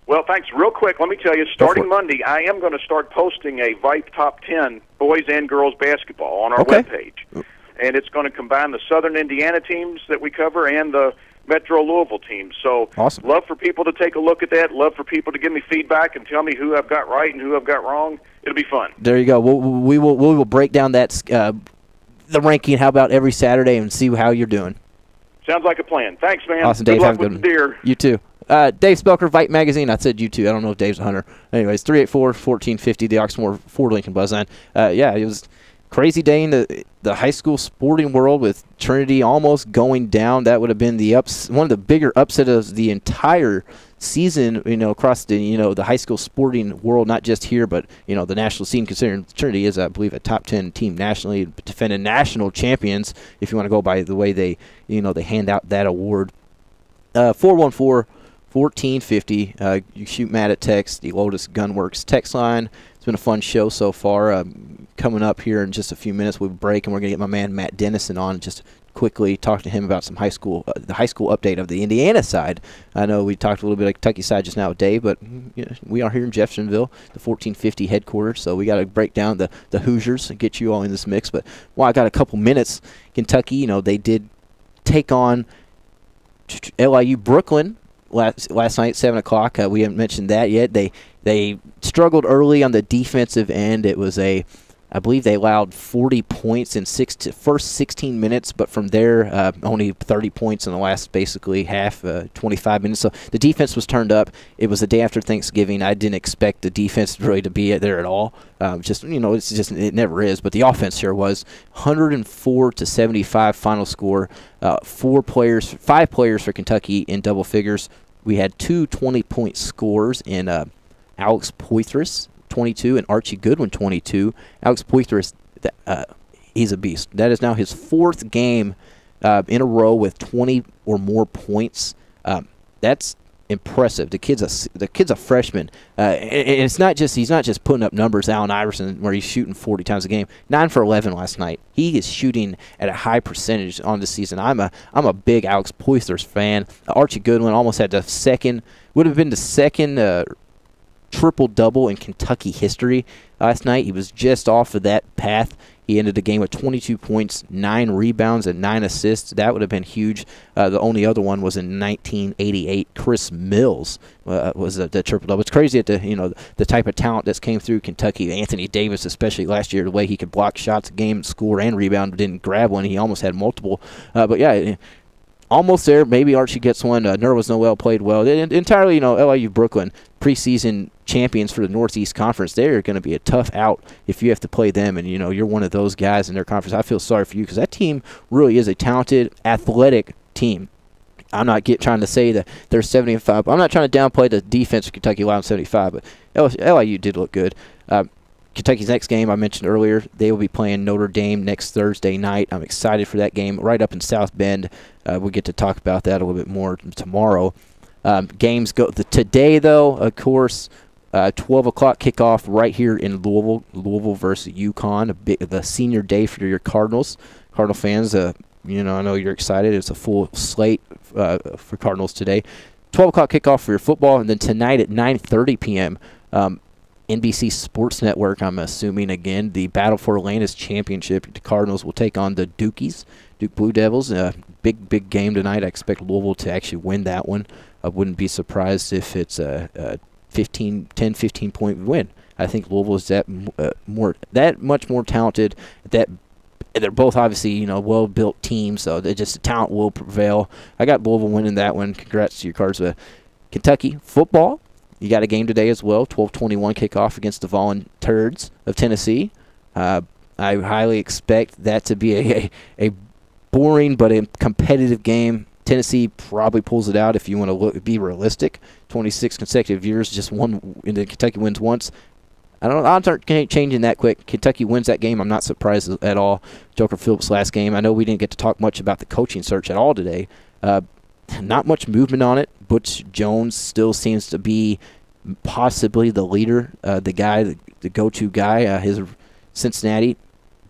Well, thanks. Real quick, let me tell you, starting Monday, I am going to start posting a VIPE Top 10 boys and girls basketball on our webpage. And it's going to combine the Southern Indiana teams that we cover and the Metro Louisville teams. So love for people to take a look at that. Love for people to give me feedback and tell me who I've got right and who I've got wrong. It'll be fun. There you go. We will break down that the ranking. How about every Saturday and see how you're doing. Sounds like a plan. Thanks, man. Awesome, Dave. Good luck have a good with the deer. You too. Dave Spelker, Vite Magazine. I said you too. I don't know if Dave's a hunter. Anyways, 384-1450, the Oxmoor Ford Lincoln Buzzline. Yeah, it was crazy day in the high school sporting world with Trinity almost going down. That would have been one of the bigger upsets of the entire season, across the, the high school sporting world, not just here, but, the national scene, considering Trinity is, I believe, a top 10 team nationally, defending national champions, if you want to go by the way they, they hand out that award. 414-1450. You shoot Matt at text, the Lotus Gunworks text line. It's been a fun show so far. Coming up here in just a few minutes, we'll break, and we're going to get my man Matt Dennison on just quickly, talk to him about some the high school update of the Indiana side. I know we talked a little bit of Kentucky side just now with Dave, but we are here in Jeffersonville, the 1450 headquarters, so we got to break down the Hoosiers and get you all in this mix. But while I got a couple minutes, Kentucky, they did take on LIU Brooklyn last night, 7 o'clock. We haven't mentioned that yet. They struggled early on the defensive end. It was I believe they allowed 40 points in first 16 minutes, but from there, only 30 points in the last basically half, 25 minutes. So the defense was turned up. It was the day after Thanksgiving. I didn't expect the defense really to be there at all. It never is. But the offense here was 104-75 final score. 5 players for Kentucky in double figures. We had 2 20-point scores in Alex Poitras, 22, and Archie Goodwin, 22. Alex Poitras, he's a beast. That is now his 4th game in a row with 20 or more points. That's impressive. The kid's a freshman. And he's not just putting up numbers, Allen Iverson, where he's shooting 40 times a game. 9 for 11 last night. He is shooting at a high percentage on this season. I'm a big Alex Poitras fan. Archie Goodwin almost had the second triple-double in Kentucky history last night. He was just off of that path. He ended the game with 22 points, 9 rebounds, and 9 assists. That would have been huge. The only other one was in 1988. Chris Mills was the triple-double. It's crazy at the type of talent that's came through Kentucky. Anthony Davis, especially last year, the way he could block shots a game, score, and rebound, didn't grab one. He almost had multiple. But, yeah, almost there. Maybe Archie gets one. Nerlens Noel played well. Entirely, LIU Brooklyn, preseason champions for the Northeast Conference. They're going to be a tough out if you have to play them, and you're one of those guys in their conference. I feel sorry for you because that team really is a talented, athletic team. I'm not trying to say that they're 75. I'm not trying to downplay the defense of Kentucky allowing 75, but LIU did look good. Kentucky's next game, I mentioned earlier, they will be playing Notre Dame next Thursday night. I'm excited for that game right up in South Bend. We'll get to talk about that a little bit more tomorrow. Games go today, though, of course, 12 o'clock kickoff right here in Louisville versus UConn, the senior day for your Cardinals. Cardinal fans, I know you're excited. It's a full slate for Cardinals today. 12 o'clock kickoff for your football, and then tonight at 9:30 p.m., NBC Sports Network, I'm assuming, again, the Battle for Atlantis Championship. The Cardinals will take on the Duke Blue Devils. Big game tonight. I expect Louisville to actually win that one. I wouldn't be surprised if it's a 10-15-point win. I think Louisville is that much more talented. That they're both obviously well-built teams, so the talent will prevail. I got Louisville winning that one. Congrats to your Cards. Kentucky football. You got a game today as well, 12:21 kickoff against the Volunteers of Tennessee. I highly expect that to be a boring but a competitive game. Tennessee probably pulls it out if you want to be realistic. 26 consecutive years, just one, and then Kentucky wins once. I don't know. Odds aren't changing that quick. Kentucky wins that game. I'm not surprised at all. Joker Phillips' last game. I know we didn't get to talk much about the coaching search at all today. Not much movement on it. Butch Jones still seems to be possibly the leader, the go-to guy. His Cincinnati.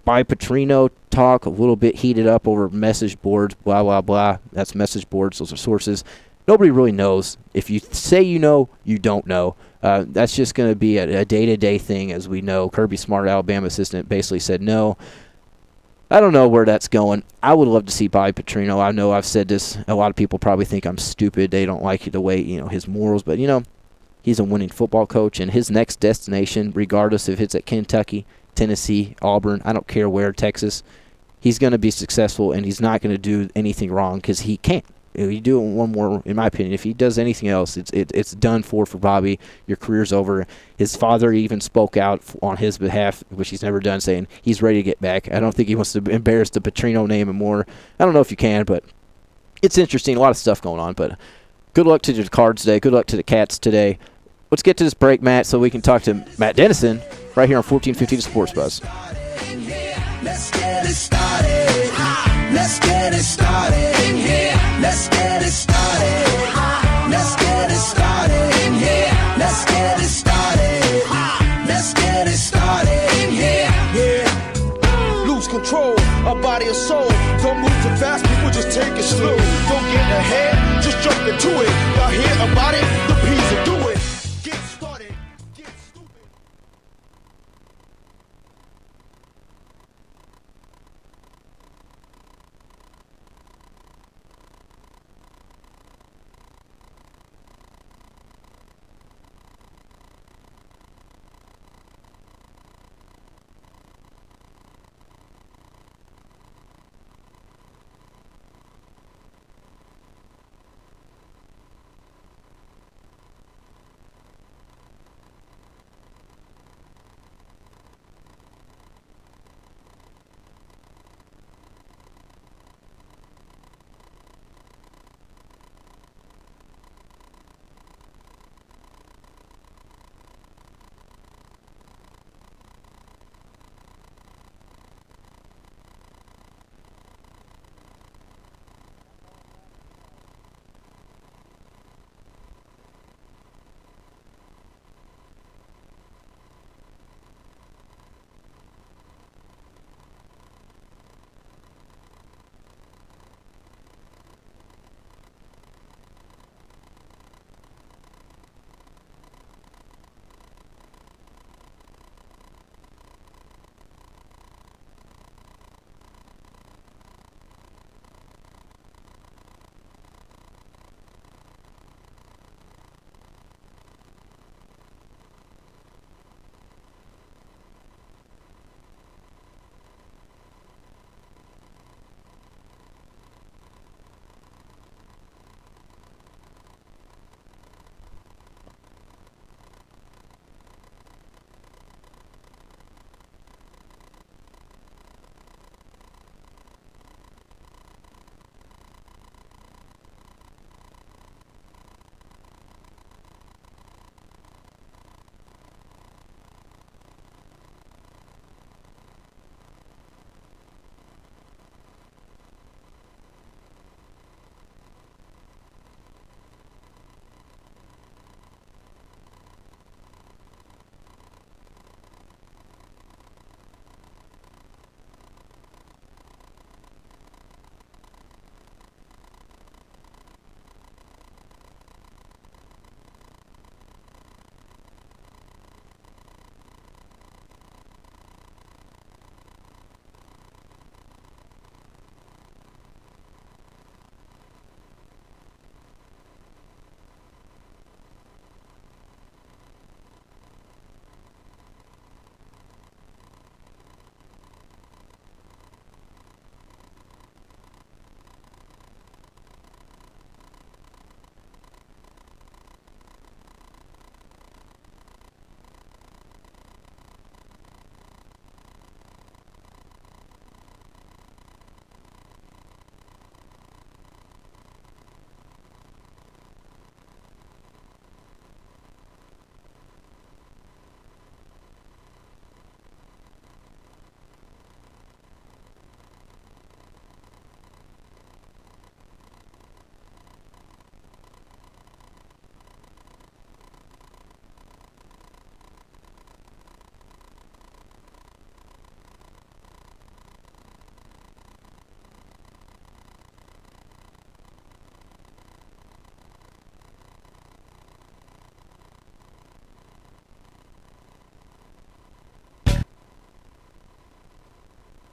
By Petrino talk a little bit heated up over message boards, blah, blah, blah. That's message boards. Those are sources. Nobody really knows. If you say you know, you don't know. That's just going to be a day-to-day thing, as we know. Kirby Smart, Alabama assistant, basically said no. I don't know where that's going. I would love to see Bobby Petrino. I know I've said this. A lot of people probably think I'm stupid. They don't like the way, his morals. But, he's a winning football coach, and his next destination, regardless if it's at Kentucky, Tennessee, Auburn, I don't care where, Texas, he's going to be successful, and he's not going to do anything wrong because he can't. If you do it one more, in my opinion, if he does anything else, it's done for Bobby. Your career's over. His father even spoke out on his behalf, which he's never done, saying he's ready to get back. I don't think he wants to embarrass the Petrino name anymore. I don't know if you can, but it's interesting. A lot of stuff going on. But Good luck to the Cards today. Good luck to the Cats today. Let's get to this break, Matt, so we can talk to Matt Dennison right here on 1450 The Sports Buzz. Let's get it started. Let's get it started in here. Let's get it started. Let's get it started in here. Let's get it started. Let's get it started in here. Yeah. Lose control of body and soul. Don't move too fast, people just take it slow. Don't get ahead, just jump into it. Y'all hear about it? The P's will do it. Get started. Get stupid.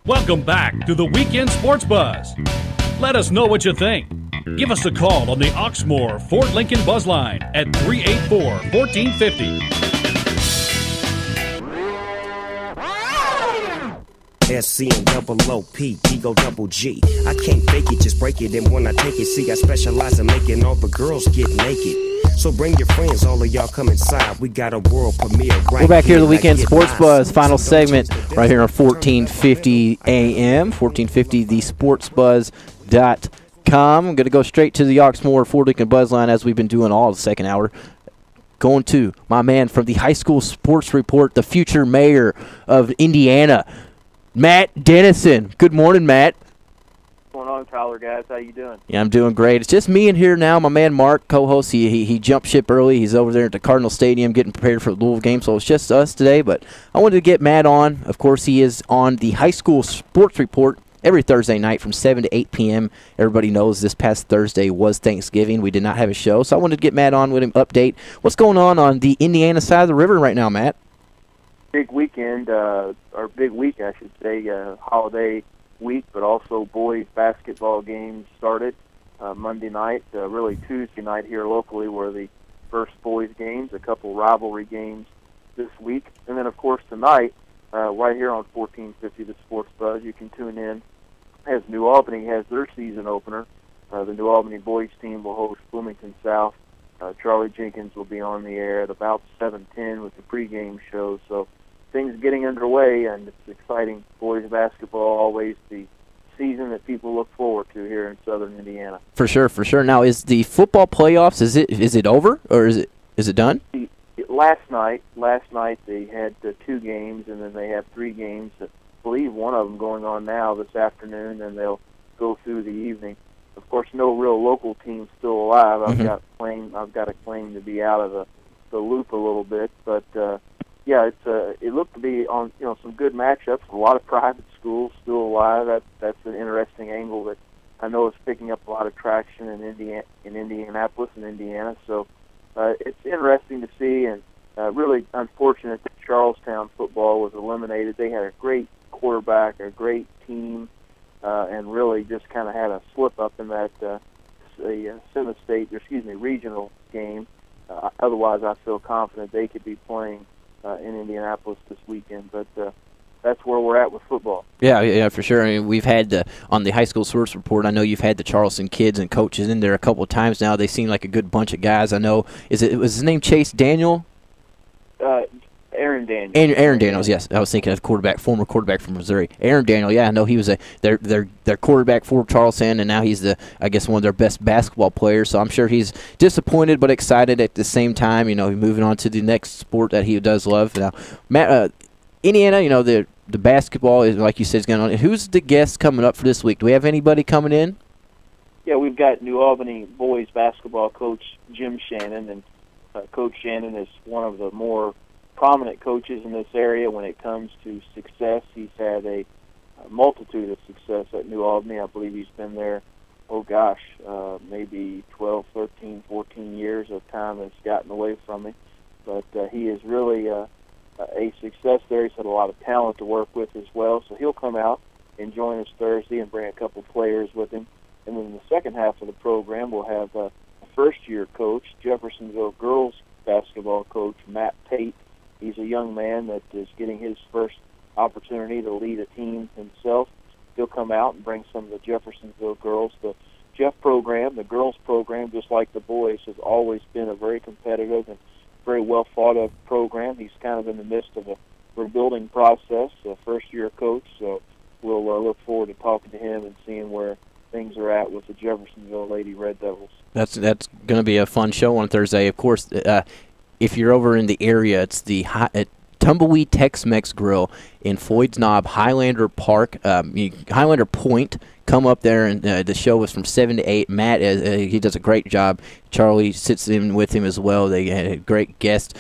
Welcome back to the Weekend Sports Buzz. Let us know what you think. Give us a call on the Oxmoor Ford Lincoln Buzz Line at 384-1450. SC and double OP, Ego double G. I can't fake it, just break it. And when I take it, see, I specialize in making all the girls get naked. So bring your friends, all of y'all come inside. We got a world premiere right. We're back here at the Weekend Sports Buzz, final segment right here on 1450 AM, 1450thesportsbuzz.co. KentuckySports.com. I'm going to go straight to the Oxmoor Ford Lincoln Buzzline as we've been doing all the second hour. Going to my man from the High School Sports Report, the future mayor of Indiana, Matt Dennison. Good morning, Matt. What's going on, Tyler, guys? How you doing? Yeah, I'm doing great. It's just me in here now. My man Mark, co-host, he jumped ship early. He's over there at the Cardinal Stadium getting prepared for the Louisville game, so it's just us today. But I wanted to get Matt on. Of course, he is on the High School Sports Report every Thursday night from 7 to 8 p.m. Everybody knows this past Thursday was Thanksgiving. We did not have a show, so I wanted to get Matt on with him, update what's going on the Indiana side of the river right now, Matt. Big weekend, or big week, I should say, holiday week, but also boys basketball games started Monday night, really Tuesday night here locally were the first boys games, a couple rivalry games this week, and then of course tonight, right here on 1450 The Sports Buzz, you can tune in as New Albany has their season opener. The New Albany boys team will host Bloomington South. Charlie Jenkins will be on the air at about 7:10 with the pregame show, so things getting underway, and it's exciting boys basketball, always the season that people look forward to here in southern Indiana. For sure. Now, is the football playoffs, is it over, or is it done? Last night they had 2 games, and then they have 3 games. I believe one of them going on now this afternoon, and they'll go through the evening. Of course, no real local team still alive. I've got a claim to be out of the loop a little bit, but yeah, it looked to be on some good matchups. A lot of private schools still alive. That's an interesting angle that I know is picking up a lot of traction in Indianapolis and Indiana. So it's interesting to see, and really unfortunate that Charlestown football was eliminated. They had a great quarterback, a great team, and really just kind of had a slip up in that regional game. Otherwise, I feel confident they could be playing in Indianapolis this weekend, but that's where we're at with football. Yeah, for sure. I mean, we've had on the High School Sports Report, I know you've had the Charleston kids and coaches in there a couple of times now. They seem like a good bunch of guys. I know, was his name Chase Daniel? Aaron Daniels. Aaron Daniels, yes. I was thinking of former quarterback from Missouri. Aaron Daniel, yeah, I know he was their quarterback for Charleston, and now he's one of their best basketball players. So I'm sure he's disappointed but excited at the same time. Moving on to the next sport that he does love. Now, Matt, Indiana, the basketball is, like you said, is going on. Who's the guest coming up for this week? Do we have anybody coming in? Yeah, we've got New Albany boys basketball coach Jim Shannon, and Coach Shannon is one of the more prominent coaches in this area when it comes to success. He's had a multitude of success at New Albany. I believe he's been there, maybe 12, 13, 14 years of time has gotten away from him. But he is really a success there. He's had a lot of talent to work with as well. So he'll come out and join us Thursday and bring a couple players with him. And then in the second half of the program, we'll have a first-year coach, Jeffersonville girls basketball coach Matt Tate. He's a young man that is getting his first opportunity to lead a team himself. He'll come out and bring some of the Jeffersonville girls. The Jeff program, the girls program, just like the boys, has always been a very competitive and very well thought of program. He's kind of in the midst of a rebuilding process, a first-year coach, so we'll look forward to talking to him and seeing where things are at with the Jeffersonville Lady Red Devils. That's going to be a fun show on Thursday. Of course, if you're over in the area, it's the Tumbleweed Tex-Mex Grill in Floyd's Knob, Highlander Park, Highlander Point. Come up there, and the show was from 7 to 8. Matt, he does a great job. Charlie sits in with him as well. They had a great guest.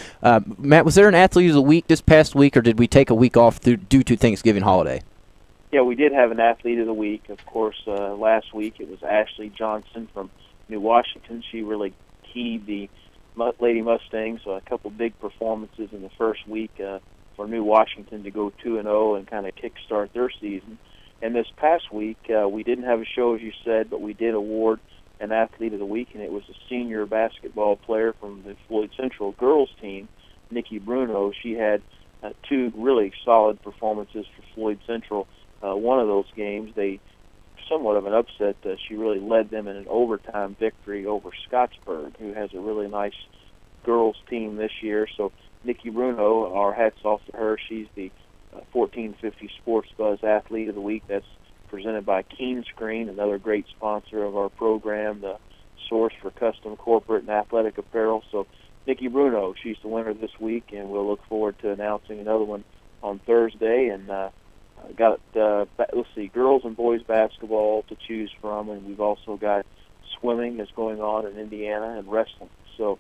Matt, was there an Athlete of the Week this past week, or did we take a week off due to Thanksgiving holiday? Yeah, we did have an Athlete of the Week. Of course, last week it was Ashley Johnson from New Washington. She really keyed the Lady Mustangs, a couple big performances in the first week for New Washington to go 2-0 and kind of kickstart their season. And this past week, we didn't have a show, as you said, but we did award an Athlete of the Week, and it was a senior basketball player from the Floyd Central girls team, Nikki Bruno. She had 2 really solid performances for Floyd Central. One of those games, they somewhat of an upset. She really led them in an overtime victory over Scottsburg, who has a really nice girls team this year. So Nikki Bruno, our hats off to her. She's the 1450 Sports Buzz Athlete of the Week. That's presented by Keen Screen, another great sponsor of our program, the source for custom corporate and athletic apparel. So Nikki Bruno, she's the winner this week, and we'll look forward to announcing another one on Thursday. And got, let's see, girls and boys basketball to choose from, and we've also got swimming that's going on in Indiana and wrestling. So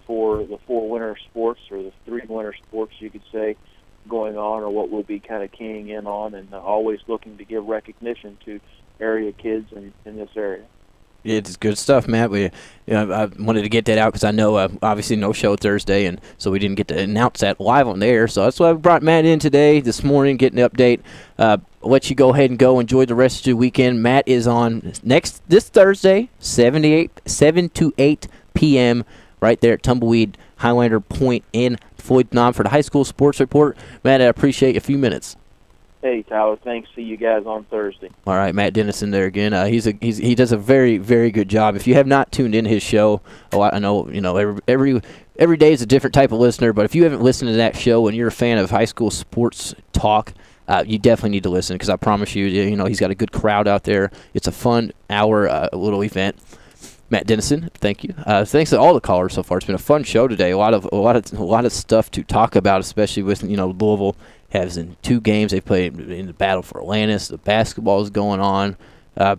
for the 4 winter sports, or the 3 winter sports, you could say, going on, or what we'll be kind of keying in on, and always looking to give recognition to area kids in this area. It's good stuff, Matt. I wanted to get that out because I know obviously no show Thursday, and so we didn't get to announce that live on the air. So that's why we brought Matt in this morning, getting an update. I'll let you go ahead and go enjoy the rest of the weekend. Matt is on this Thursday, 7 to 8 p.m. right there at Tumbleweed Highlander Point in Floyd Nam for the high school sports report. Matt, I appreciate a few minutes. Hey, Tyler, thanks. See you guys on Thursday. All right, Matt Dennison there again. He does a very, very good job. If you have not tuned in his show, I know every day is a different type of listener, but if you haven't listened to that show and you're a fan of high school sports talk, you definitely need to listen, because I promise you, he's got a good crowd out there. It's a fun hour little event. Matt Dennison, thank you. Thanks to all the callers so far. It's been a fun show today. A lot of stuff to talk about, especially with Louisville has in 2 games. They played in the battle for Atlantis. The basketball is going on. I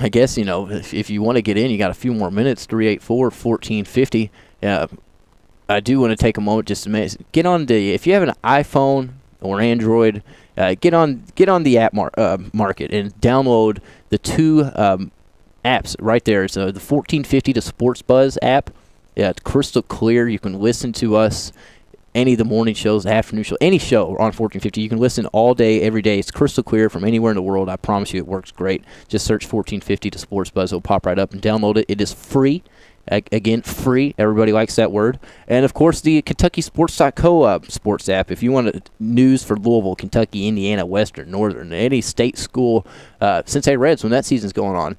guess if you want to get in, you got a few more minutes. 384-1450. I do want to take a moment just to get on if you have an iPhone or Android, get on the app market and download the 2 apps right there. So the 1450 to Sports Buzz app. Yeah, it's crystal clear. You can listen to us any of the morning shows, afternoon show, any show on 1450. You can listen all day, every day. It's crystal clear from anywhere in the world. I promise you it works great. Just search 1450 to Sports Buzz. It'll pop right up and download it. It is free. Again, free. Everybody likes that word. And, of course, the KentuckySports.co sports app. If you want news for Louisville, Kentucky, Indiana, Western, Northern, any state school, Cincinnati Reds when that season's going on,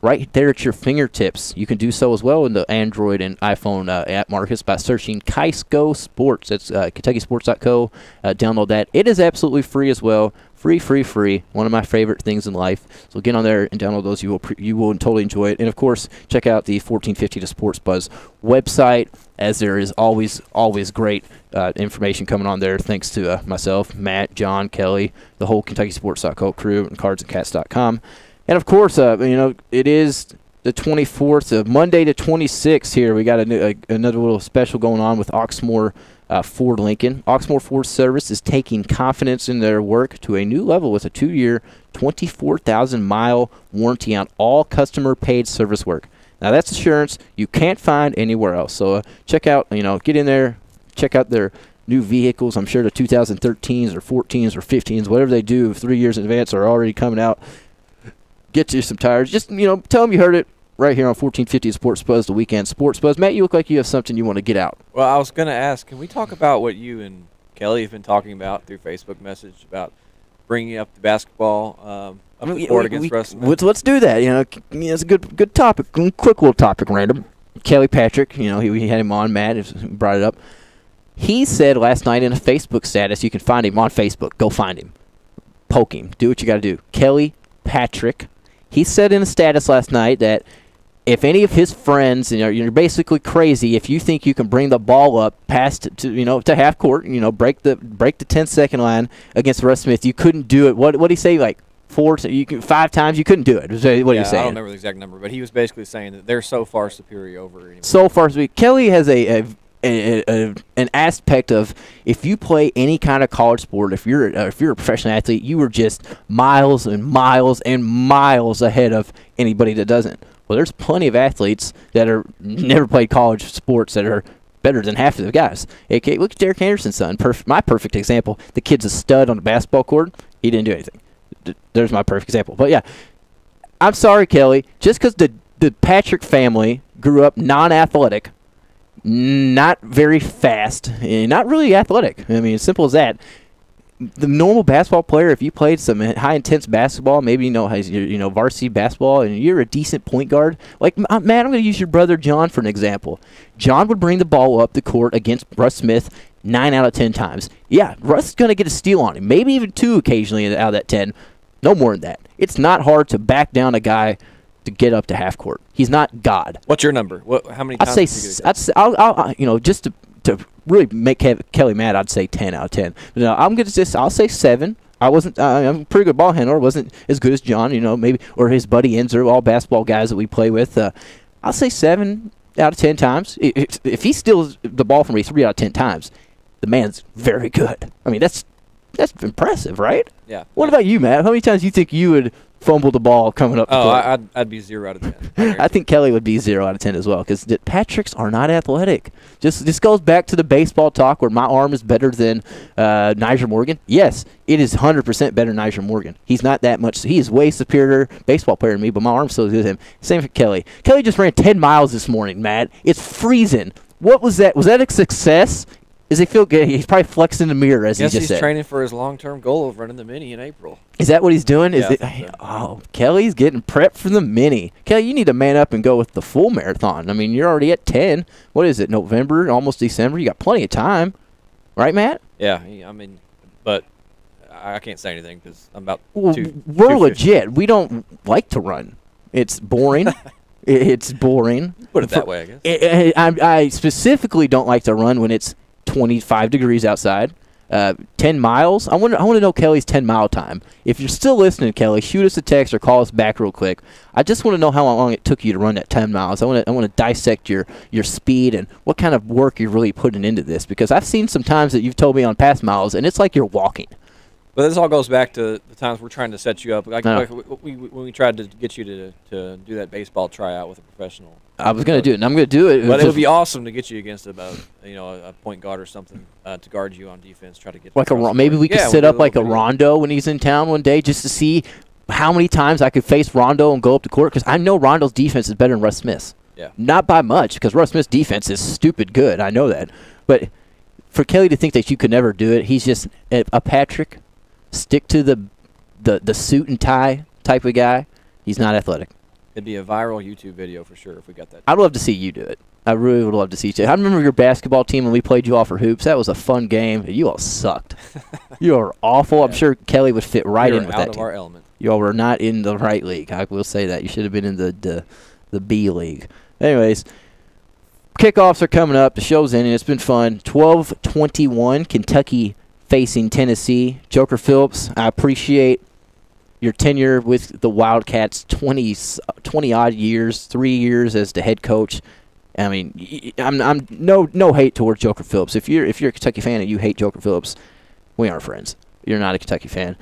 right there at your fingertips. You can do so as well in the Android and iPhone app markets by searching KentuckySports Sports. That's KentuckySports.co. Download that. It is absolutely free as well. Free. One of my favorite things in life. So get on there and download those. You will totally enjoy it. And, of course, check out the 1450 to Sports Buzz website, as there is always great information coming on there, thanks to myself, Matt, John, Kelly, the whole KentuckySports.co crew, and cardsandcats.com. And, of course, it is the 24th of Monday to 26th here. We got another little special going on with Oxmoor Ford Lincoln. Oxmoor Ford Service is taking confidence in their work to a new level with a 2-year, 24,000-mile warranty on all customer-paid service work. Now, that's assurance you can't find anywhere else. So check out, get in there, check out their new vehicles. I'm sure the 2013s or 14s or 15s, whatever they do 3 years in advance, are already coming out. Get you some tires. Just, tell them you heard it right here on 1450 Sports Buzz, the weekend Sports Buzz. Matt, you look like you have something you want to get out. Well, I was going to ask, can we talk about what you and Kelly have been talking about through Facebook message about bringing up the basketball up the court against Russ? Let's do that. It's a good topic. Quick little topic, random. Kelly Patrick, he had him on. Matt brought it up. He said last night in a Facebook status, you can find him on Facebook. Go find him. Poke him. Do what you got to do. Kelly Patrick. He said in a status last night that if any of his friends, you're basically crazy if you think you can bring the ball up past to half court, break the 10-second line against Russ Smith, you couldn't do it. What did he say? Like 5 times you couldn't do it. What are you saying? I don't remember the exact number, but he was basically saying that they're so far superior over anyone. So far superior. Kelly has an aspect of, if you play any kind of college sport, if you're a professional athlete, you are just miles and miles and miles ahead of anybody that doesn't. Well, there's plenty of athletes that are never played college sports that are better than half of the guys. Okay, look at Derek Anderson's son. My perfect example. The kid's a stud on the basketball court. He didn't do anything. There's my perfect example. But yeah, I'm sorry, Kelly. Just because the Patrick family grew up non-athletic, not very fast, and not really athletic. I mean, as simple as that. The normal basketball player, if you played some high-intense basketball, maybe varsity basketball, and you're a decent point guard. Like, Matt, I'm going to use your brother John for an example. John would bring the ball up the court against Russ Smith 9 out of 10 times. Yeah, Russ is going to get a steal on him, maybe even 2 occasionally out of that 10. No more than that. It's not hard to back down a guy to get up to half court. He's not God. What's your number? How many times? I'll just to really make Kelly mad, I'd say 10 out of 10. But no, I'll say 7. I'm a pretty good ball handler. Wasn't as good as John, maybe, or his buddy Enzer, all basketball guys that we play with. I'll say 7 out of 10 times. If he steals the ball from me 3 out of 10 times, the man's very good. I mean, that's impressive, right? Yeah. What about you, Matt? How many times do you think you would fumble the ball coming up the court? I'd be 0 out of 10. I think Kelly would be 0 out of 10 as well, because Patricks are not athletic. This goes back to the baseball talk where my arm is better than Niger Morgan. Yes, it is 100% better than Niger Morgan. He's not that much. He is way superior baseball player than me, but my arm's still good as him. Same for Kelly. Kelly just ran 10 miles this morning, Matt. It's freezing. What was that? Was that a success? Does he feel good? He's probably flexing the mirror, as he just said. He's training for his long-term goal of running the Mini in April. Is that what he's doing? Yeah, Oh, Kelly's getting prepped for the Mini. Kelly, you need to man up and go with the full marathon. I mean, you're already at 10. What is it, November, almost December? You got plenty of time. Right, Matt? Yeah, I mean, but I can't say anything because I'm about We're 250. legit. We don't like to run. It's boring. It's boring. Put it that way, I guess. I specifically don't like to run when it's 25 degrees outside. 10 miles. I want to know Kelly's 10-mile time. If you're still listening, Kelly, shoot us a text or call us back real quick. I just want to know how long it took you to run that 10 miles. I want to dissect your speed and what kind of work you're really putting into this, because I've seen some times that you've told me on past miles, and it's like you're walking. But this all goes back to the times we're trying to set you up. Like when we tried to get you to do that baseball tryout with a professional. I was going to do it, and I'm going to do it. But it would be awesome to get you against a point guard or something to guard you on defense. Try to get like maybe we could set up like a Rondo when he's in town one day, just to see how many times I could face Rondo and go up the court, because I know Rondo's defense is better than Russ Smith's. Yeah. Not by much, because Russ Smith's defense is stupid good. I know that. But for Kelly to think that you could never do it, he's just a Patrick. Stick to the suit and tie type of guy. He's not athletic. It'd be a viral YouTube video for sure if we got that. I'd love to see you do it. I really would love to see you. I remember your basketball team when we played you all for hoops. That was a fun game. You all sucked. You are awful. I'm sure Kelly would fit right in with that team. Out of our element. You all were not in the right league. I will say that. You should have been in the B league. Anyways, kickoffs are coming up. The show's ending. It's been fun. 12:21, Kentucky facing Tennessee. Joker Phillips, I appreciate your tenure with the Wildcats, 20-odd years, 3 years as the head coach. I mean, I'm no hate towards Joker Phillips. If you're a Kentucky fan and you hate Joker Phillips, we aren't friends. You're not a Kentucky fan.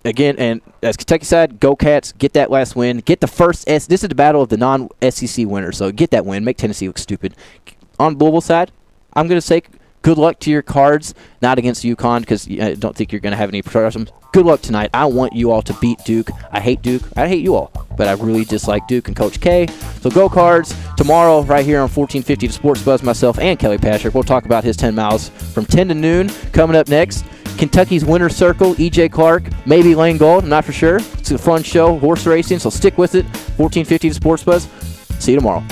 Again, and as Kentucky side, go Cats, get that last win. Get the first this is the battle of the non-SEC winners, so get that win. Make Tennessee look stupid. On Louisville side, I'm going to say good luck to your Cards, not against UConn, because I don't think you're going to have any problems. Good luck tonight. I want you all to beat Duke. I hate Duke. I hate you all, but I really dislike Duke and Coach K. So go Cards. Tomorrow, right here on 1450 to Sports Buzz, myself and Kelly Patrick, we'll talk about his 10 miles from 10 to noon. Coming up next, Kentucky's Winner's Circle, E.J. Clark, maybe Lane Gold, I'm not for sure. It's a fun show, horse racing, so stick with it. 1450 to Sports Buzz. See you tomorrow.